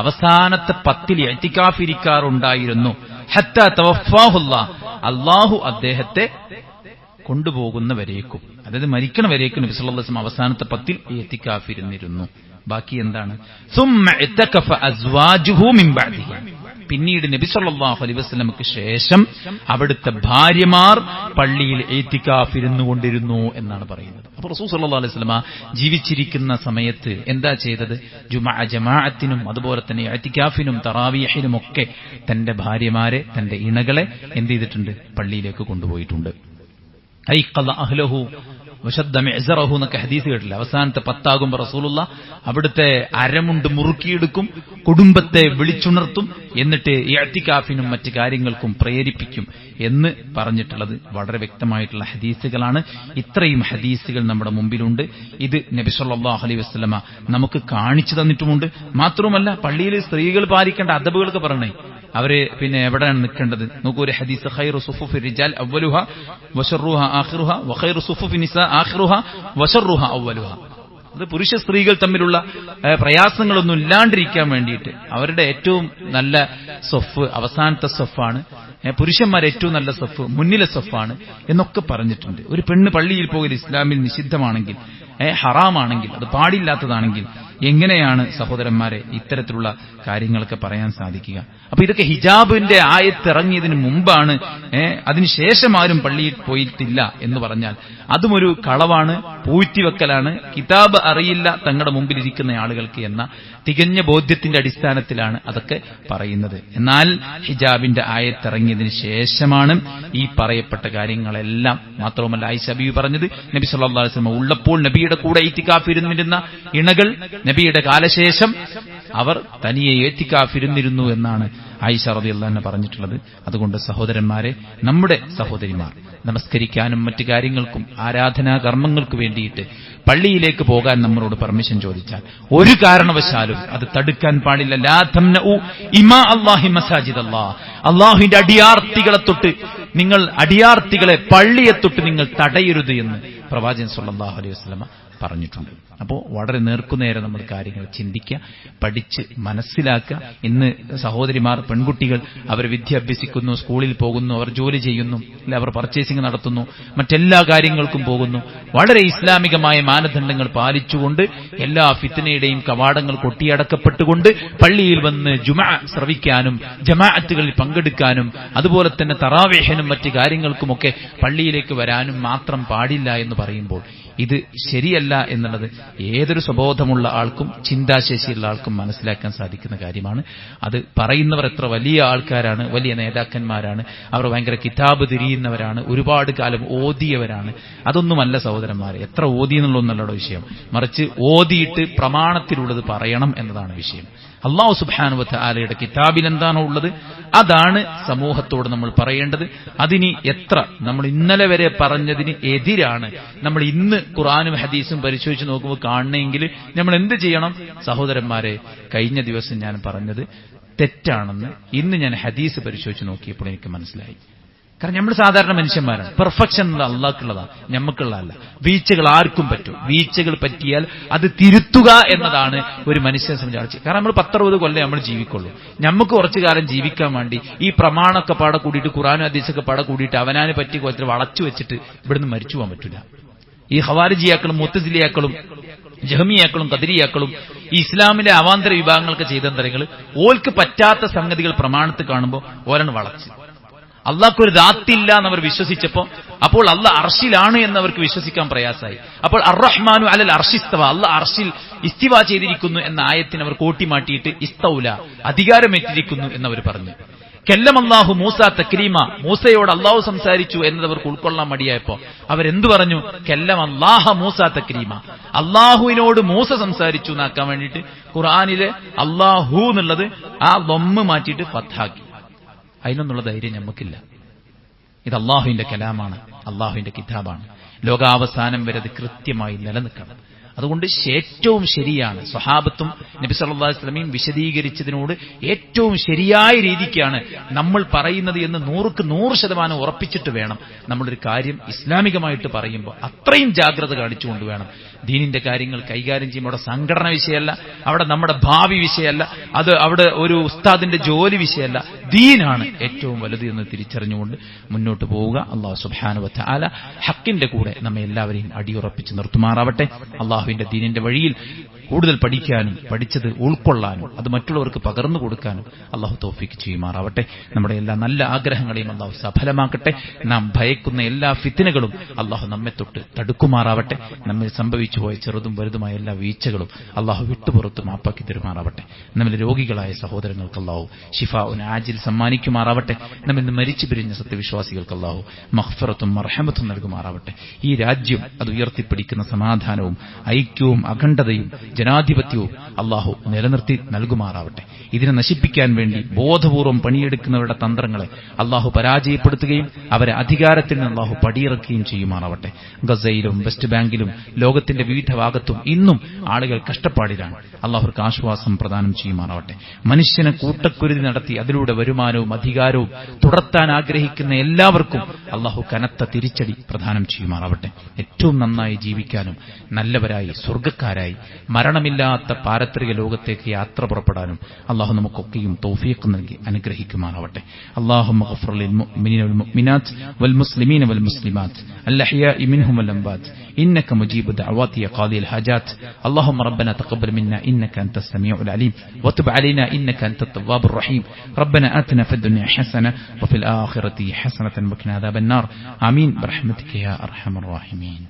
അവസാനത്തെ 10 ഇഅ്തികാഫിരിക്കാറുണ്ടായിരുന്നു. ഹത്താ തവഫാഹുല്ലാഹ്, അല്ലാഹു അദ്ദേഹത്തെ കൊണ്ടുപോകുന്നവരേക്കും, അതായത് മരിക്കണവരേക്കും നബി സല്ലല്ലാഹു അലൈഹി വസല്ലം അവസാനത്തെ 10 ഇഅ്തികാഫിരുന്നിരുന്നു. ബാക്കി എന്താണ്? സുമ്മ ഇഅ്തകഫ അസ്വാജുഹു മിൻ ബഅദിഹി, പിന്നീട് നബി സല്ലല്ലാഹു അലൈഹി വസല്ലമക്ക് ശേഷം അവിടുത്തെ ഭാര്യമാർ പള്ളിയിൽ ഇഅ്തികാഫിരുന്നുകൊണ്ടിരുന്നു എന്നാണ് പറയുന്നത്. അപ്പോൾ റസൂൽ സല്ലല്ലാഹു അലൈഹി വസല്ലമ ജീവിച്ചിരിക്കുന്ന സമയത്ത് എന്താ ചെയ്തത്? ജമാഅത്തിനും അതുപോലെ തന്നെ ഇഅ്തികാഫിനും തറാവീഹിനും ഒക്കെ തന്റെ ഭാര്യമാരെ, തന്റെ ഇണകളെ എന്ത് ചെയ്തിട്ടുണ്ട്? പള്ളിയിലേക്ക് കൊണ്ടുപോയിട്ടുണ്ട്. ഐഖദ അഹ്ലഹു വശദ്ദ മിഅ്സറഹു എന്നൊക്കെ ഹദീസ് കേട്ടില്ല. അവസാനത്തെ 10 ആകുമ്പോൾ റസൂലുള്ളാഹ് അവിടുത്തെ അരമുണ്ട് മുറുക്കിയെടുക്കും, കുടുംബത്തെ വിളിച്ചുണർത്തും, എന്നിട്ട് ഇഅ്തികാഫിനും മറ്റു കാര്യങ്ങൾക്കും പ്രേരിപ്പിക്കും എന്ന് പറഞ്ഞിട്ടുള്ളത് വളരെ വ്യക്തമായിട്ടുള്ള ഹദീസുകളാണ്. ഇത്രയും ഹദീസുകൾ നമ്മുടെ മുമ്പിലുണ്ട്. ഇത് നബി സല്ലല്ലാഹു അലൈഹി വസല്ലമ നമുക്ക് കാണിച്ചു തന്നിട്ടുമുണ്ട്. മാത്രമല്ല, പള്ളിയിൽ സ്ത്രീകൾ പാലിക്കേണ്ട അദബുകളൊക്കെ പറയണേ, അവര് പിന്നെ എവിടെയാണ് നിൽക്കേണ്ടത്? നോക്കൂ, ഒരു ഹദീസ്, ഖൈറു സുഫുഫി റിജാൽ അവ്വലുഹ വശർറുഹ ആഖിറുഹ വഖൈറു സുഫുഫി നിസാ ആഖിറുഹ വശർറുഹ അവ്വലുഹ. അത് പുരുഷ സ്ത്രീകൾ തമ്മിലുള്ള പ്രയാസങ്ങളൊന്നും ഇല്ലാണ്ടിരിക്കാൻ വേണ്ടിയിട്ട് അവരുടെ ഏറ്റവും നല്ല സൊഫ് അവസാനത്തെ സൊഫാണ്, പുരുഷന്മാർ ഏറ്റവും നല്ല സൊഫ് മുന്നിലെ സൊഫാണ് എന്നൊക്കെ പറഞ്ഞിട്ടുണ്ട്. ഒരു പെണ്ണ് പള്ളിയിൽ പോകൽ ഇസ്ലാമിൽ നിഷിദ്ധമാണെങ്കിൽ, ഹറാമാണെങ്കിൽ, അത് പാടില്ലാത്തതാണെങ്കിൽ എങ്ങനെയാണ് സഹോദരന്മാരെ ഇത്തരത്തിലുള്ള കാര്യങ്ങളൊക്കെ പറയാൻ സാധിക്കുക? അപ്പൊ ഇതൊക്കെ ഹിജാബിന്റെ ആയത്തിറങ്ങിയതിന് മുമ്പാണ്. അതിനുശേഷം ആരും പള്ളിയിൽ പോയിട്ടില്ല എന്ന് പറഞ്ഞാൽ അതും ഒരു കളവാണ്, പൂഴ്ത്തിവെക്കലാണ്, കിതാബ് അറിയില്ല തങ്ങളുടെ മുമ്പിലിരിക്കുന്ന ആളുകൾക്ക് എന്ന തികഞ്ഞ ബോധ്യത്തിന്റെ അടിസ്ഥാനത്തിലാണ് അതൊക്കെ പറയുന്നത്. എന്നാൽ ഹിജാബിന്റെ ആയത്തിറങ്ങിയതിന് ശേഷമാണ് ഈ പറയപ്പെട്ട കാര്യങ്ങളെല്ലാം. മാത്രവുമല്ല, ആയിഷ ബീവി പറഞ്ഞത്, നബി സല്ലല്ലാഹു അലൈഹി വസല്ലം ഉള്ളപ്പോൾ നബിയുടെ കൂടെ ഇത്തികാഫിരുന്നിരുന്ന ഇണകൾ നബിയുടെ കാലശേഷം അവർ തനിയെ ഇത്തികാഫിരുന്നിരുന്നു എന്നാണ് ആയിഷ റളിയല്ലാഹു അൻഹ പറഞ്ഞിട്ടുള്ളത്. അതുകൊണ്ട് സഹോദരന്മാരെ, നമ്മുടെ സഹോദരിമാർ നമസ്കരിക്കാനും മറ്റു കാര്യങ്ങൾക്കും ആരാധനാ കർമ്മങ്ങൾക്ക് വേണ്ടിയിട്ട് പള്ളിയിലേക്ക് പോകാൻ നമ്മളോട് പെർമിഷൻ ചോദിച്ചാൽ ഒരു കാരണവശാലും അത് തടുക്കാൻ പാടില്ല. ലാ തംനഉ ഇമാ അല്ലാഹി മസാജിദല്ലാഹ്, അല്ലാഹുവിന്റെ അടിയാർത്തികളെ തൊട്ട് നിങ്ങൾ, അടിയാർത്തികളെ, പള്ളിയെ തൊട്ട് നിങ്ങൾ തടയരുത് എന്ന് പ്രവാചകൻ സല്ലല്ലാഹു അലൈഹി വസല്ലം പറഞ്ഞിട്ടുണ്ട്. അപ്പോൾ വളരെ നേർക്കുനേരെ നമ്മൾ കാര്യങ്ങൾ ചിന്തിക്കുക, പഠിച്ച് മനസ്സിലാക്കുക. ഇന്ന് സഹോദരിമാർ, പെൺകുട്ടികൾ അവർ വിദ്യ അഭ്യസിക്കുന്നു, സ്കൂളിൽ പോകുന്നു, അവർ ജോലി ചെയ്യുന്നു, അല്ലെ അവർ പർച്ചേസിംഗ് നടത്തുന്നു, മറ്റെല്ലാ കാര്യങ്ങൾക്കും പോകുന്നു. വളരെ ഇസ്ലാമികമായ മാനദണ്ഡങ്ങൾ പാലിച്ചുകൊണ്ട് എല്ലാ ഫിത്നയുടെയും കവാടങ്ങൾ കൊട്ടിയടക്കപ്പെട്ടുകൊണ്ട് പള്ളിയിൽ വന്ന് ജുമഅ ശ്രവിക്കാനും ജമാഅത്തുകളിൽ പങ്കെടുക്കാനും അതുപോലെ തന്നെ തറാവീഹിനും മറ്റു കാര്യങ്ങൾക്കുമൊക്കെ പള്ളിയിലേക്ക് വരാനും മാത്രം പാടില്ല എന്ന് പറയുമ്പോൾ ഇത് ശരിയല്ല എന്നുള്ളത് ഏതൊരു സ്വബോധമുള്ള ആൾക്കും ചിന്താശേഷിയുള്ള ആൾക്കും മനസ്സിലാക്കാൻ സാധിക്കുന്ന കാര്യമാണ്. അത് പറയുന്നവർ എത്ര വലിയ ആൾക്കാരാണ്, വലിയ നേതാക്കന്മാരാണ്, അവർ ഭയങ്കര കിതാബ് തിരിയുന്നവരാണ്, ഒരുപാട് കാലം ഓതിയവരാണ്, അതൊന്നുമല്ല സഹോദരന്മാരെ. എത്ര ഓതി എന്നുള്ളതൊന്നല്ലോ വിഷയം, മറിച്ച് ഓതിയിട്ട് പ്രമാണത്തിലുള്ളത് പറയണം എന്നതാണ് വിഷയം. അല്ലാഹു സുബ്ഹാനഹു വ തആലയുടെ കിതാബിൽ എന്താണോ ഉള്ളത് അതാണ് സമൂഹത്തോട് നമ്മൾ പറയേണ്ടത്. അതിന് എത്ര നമ്മൾ ഇന്നലെ വരെ പറഞ്ഞതിന് എതിരാണ് നമ്മൾ ഇന്ന് ഖുർആനും ഹദീസും പരിശോധിച്ച് നോക്കുമ്പോൾ കാണണമെങ്കിൽ നമ്മൾ എന്ത് ചെയ്യണം? സഹോദരന്മാരെ, കഴിഞ്ഞ ദിവസം ഞാൻ പറഞ്ഞത് തെറ്റാണെന്ന് ഇന്ന് ഞാൻ ഹദീസ് പരിശോധിച്ച് നോക്കിയപ്പോൾ എനിക്ക് മനസ്സിലായി. കാരണം നമ്മൾ സാധാരണ മനുഷ്യന്മാരാണ്. പെർഫെക്ഷൻ എന്നത് അള്ളാഹ്ക്കുള്ളതാണ്, ഞമ്മക്കുള്ളതല്ല. വീഴ്ചകൾ ആർക്കും പറ്റും. വീഴ്ചകൾ പറ്റിയാൽ അത് തിരുത്തുക എന്നതാണ് ഒരു മനുഷ്യനെ സംബന്ധിച്ച്. കാരണം നമ്മൾ 10-60 കൊല്ലം നമ്മൾ ജീവിക്കുള്ളൂ. നമുക്ക് കുറച്ചു കാലം ജീവിക്കാൻ വേണ്ടി ഈ പ്രമാണമൊക്കെ പാടെ കൂടിയിട്ട് ഖുർആനും ഹദീസൊക്കെ പാടെ കൂടിയിട്ട് അവനാന് പറ്റിയ കോലത്തിൽ വളച്ചു വെച്ചിട്ട് ഇവിടുന്ന് മരിച്ചു പോകാൻ പറ്റില്ല. ഈ ഖവാരിജിയാക്കളും മുഅ്തസിലിയാക്കളും ജഹ്മിയാക്കളും ഖദരിയാക്കളും ഈ ഇസ്ലാമിലെ അവാന്തര വിഭാഗങ്ങൾക്ക് ചെയ്ത തരങ്ങൾ ഓൽക്ക് പറ്റാത്ത സംഗതികൾ പ്രമാണത്തിൽ കാണുമ്പോൾ ഓലാണ് വളച്ച്. അള്ളാഹ്ക്കൊരു ദാത്തില്ല എന്നവർ വിശ്വസിച്ചപ്പോൾ അപ്പോൾ അള്ളാഹ് അർഷിലാണ് എന്നവർക്ക് വിശ്വസിക്കാൻ പ്രയാസമായി. അപ്പോൾ അർറഹ്മാനു അലൽ അർഷിസ്തവ, അള്ളാഹ് അർഷിൽ ഇസ്തിവ ചെയ്തിരിക്കുന്നു എന്ന ആയത്തിന് അവർ കോട്ടിമാറ്റിയിട്ട് ഇസ്തൗല, അധികാരമേറ്റിരിക്കുന്നു എന്നവർ പറഞ്ഞു. കല്ലമല്ലാഹു മൂസ തക്രീമ, മൂസയോട് അള്ളാഹു സംസാരിച്ചു എന്നവർക്ക് ഉൾക്കൊള്ളാൻ മടിയായപ്പോ അവരെന്തു പറഞ്ഞു? കല്ലമല്ലാഹ മൂസ തക്രീമ, അള്ളാഹുവിനോട് മൂസ സംസാരിച്ചു എന്നാക്കാൻ വേണ്ടിയിട്ട് ഖുർആനിലെ അള്ളാഹു എന്നുള്ളത് ആ ദമ്മ് മാറ്റിയിട്ട് ഫത്ഹാക്കി. അതിനൊന്നുള്ള ധൈര്യം നമുക്കില്ല. ഇത് അള്ളാഹുവിന്റെ കലാമാണ്, അള്ളാഹുവിന്റെ കിതാബാണ്. ലോകാവസാനം വരെ അത് കൃത്യമായി നിലനിൽക്കണം. അതുകൊണ്ട് ഏറ്റവും ശരിയാണ് സ്വഹാബത്തും നബി സല്ലല്ലാഹു അലൈഹി വസല്ലമയും വിശദീകരിച്ചതിനോട് ഏറ്റവും ശരിയായ രീതിക്കാണ് നമ്മൾ പറയുന്നത് എന്ന് 100% ഉറപ്പിച്ചിട്ട് വേണം നമ്മളൊരു കാര്യം ഇസ്ലാമികമായിട്ട് പറയുമ്പോൾ അത്രയും ജാഗ്രത കാണിച്ചുകൊണ്ട് വേണം ദീനിന്റെ കാര്യങ്ങൾ കൈകാര്യം ചെയ്യുമ്പോൾ. അവിടെ സംഘടന വിഷയമല്ല, അവിടെ നമ്മുടെ ഭാവി വിഷയമല്ല, അത് അവിടെ ഒരു ഉസ്താദിന്റെ ജോലി വിഷയമല്ല, ദീനാണ് ഏറ്റവും വലുത് എന്ന് തിരിച്ചറിഞ്ഞുകൊണ്ട് മുന്നോട്ട് പോവുക. അല്ലാഹു സുബ്ഹാനഹു വ തആല ഹക്കിന്റെ കൂടെ നമ്മെ എല്ലാവരെയും അടിയുറപ്പിച്ച് നിർത്തുമാറാവട്ടെ. അള്ളാഹുവിന്റെ ദീനിന്റെ വഴിയിൽ കൂടുതൽ പഠിക്കാനും പഠിച്ചത് ഉൾക്കൊള്ളാനും അത് മറ്റുള്ളവർക്ക് പകർന്നു കൊടുക്കാനും അള്ളാഹു തൗഫീഖ് ചെയ്യുമാറാവട്ടെ. നമ്മുടെ എല്ലാ നല്ല ആഗ്രഹങ്ങളെയും അള്ളാഹു സഫലമാക്കട്ടെ. നാം ഭയക്കുന്ന എല്ലാ ഫിത്നകളും അള്ളാഹു നമ്മെ തൊട്ട് തടുക്കുമാറാവട്ടെ. നമ്മിൽ സംഭവിച്ചു പോയ ചെറുതും വലുതുമായ എല്ലാ വീഴ്ചകളും അള്ളാഹു വിട്ടുപുറത്ത് മാപ്പാക്കി തരുമാറാവട്ടെ. നമ്മിൽ രോഗികളായ സഹോദരങ്ങൾക്ക് അള്ളാഹു ശിഫാഉൻ ആജിൽ സമ്മാനിക്കുമാറാവട്ടെ. നമ്മിൽ നിന്ന് മരിച്ചു പിരിഞ്ഞ സത്യവിശ്വാസികൾക്ക് അള്ളാഹു മഗ്ഫിറത്തും മർഹമത്തും നൽകുമാറാവട്ടെ. ഈ രാജ്യം അത് ഉയർത്തിപ്പിടിക്കുന്ന സമാധാനവും ഐക്യവും അഖണ്ഡതയും ജനാധിപത്യവും അള്ളാഹു നിലനിർത്തി നൽകുമാറാവട്ടെ. ഇതിനെ നശിപ്പിക്കാൻ വേണ്ടി ബോധപൂർവം പണിയെടുക്കുന്നവരുടെ തന്ത്രങ്ങളെ അള്ളാഹു പരാജയപ്പെടുത്തുകയും അവരെ അധികാരത്തിൽ നിന്ന് അള്ളാഹു പടിയിറക്കുകയും ചെയ്യുമാറാവട്ടെ. ഗസയിലും വെസ്റ്റ് ബാങ്കിലും ലോകത്തിന്റെ വിവിധ ഭാഗത്തും ഇന്നും ആളുകൾ കഷ്ടപ്പാടിലാണ്. അള്ളാഹുർക്ക് ആശ്വാസം പ്രദാനം ചെയ്യുമാറാവട്ടെ. മനുഷ്യനെ കൂട്ടക്കുരുതി നടത്തി അതിലൂടെ വരുമാനവും അധികാരവും തുടർത്താൻ ആഗ്രഹിക്കുന്ന എല്ലാവർക്കും അള്ളാഹു കനത്ത തിരിച്ചടി പ്രദാനം ചെയ്യുമാറാവട്ടെ. ഏറ്റവും നന്നായി ജീവിക്കാനും നല്ലവരായി സ്വർഗ്ഗക്കാരായി മരണമില്ലാത്ത പാരത്രിക ലോകത്തേക്ക് യാത്ര പുറപ്പെടാനും അള്ളാഹു നമുക്കൊക്കെയും തൗഫീഖ് നൽകി അനുഗ്രഹിക്കുമാറാവട്ടെ. അല്ലാഹുമ്മ ഗ്ഫിർ ലിൽ മുഅ്മിനീന വൽ മുഅ്മിനാത്ത് വൽ മുസ്ലിമീന വൽ മുസ്ലിമാത്ത് അൽഅഹ്യാഇ മിൻഹും വൽ അംവാത്ത് ഇന്നക മുജീബു ദഅവാതി യാ ഖാദിൽ ഹാജാത്ത്. അല്ലാഹുമ്മ റബ്ബനാ തഖബ്ബൽ മിന്നാ ഇന്നക അൻതസ് സമീഉൽ അലീം വതുബ് അലൈനാ ഇന്നക അൻതത് തവ്വാബുർ റഹീം. റബ്ബനാ ആതിനാ ഫിദ് ദുനിയ ഹസന വഫിൽ ആഖിറതി ഹസനതൻ വഖിനാ അദാബൻ നാർ. ആമീൻ ബിറഹ്മതിക യാ അർഹമർ റഹീമീൻ.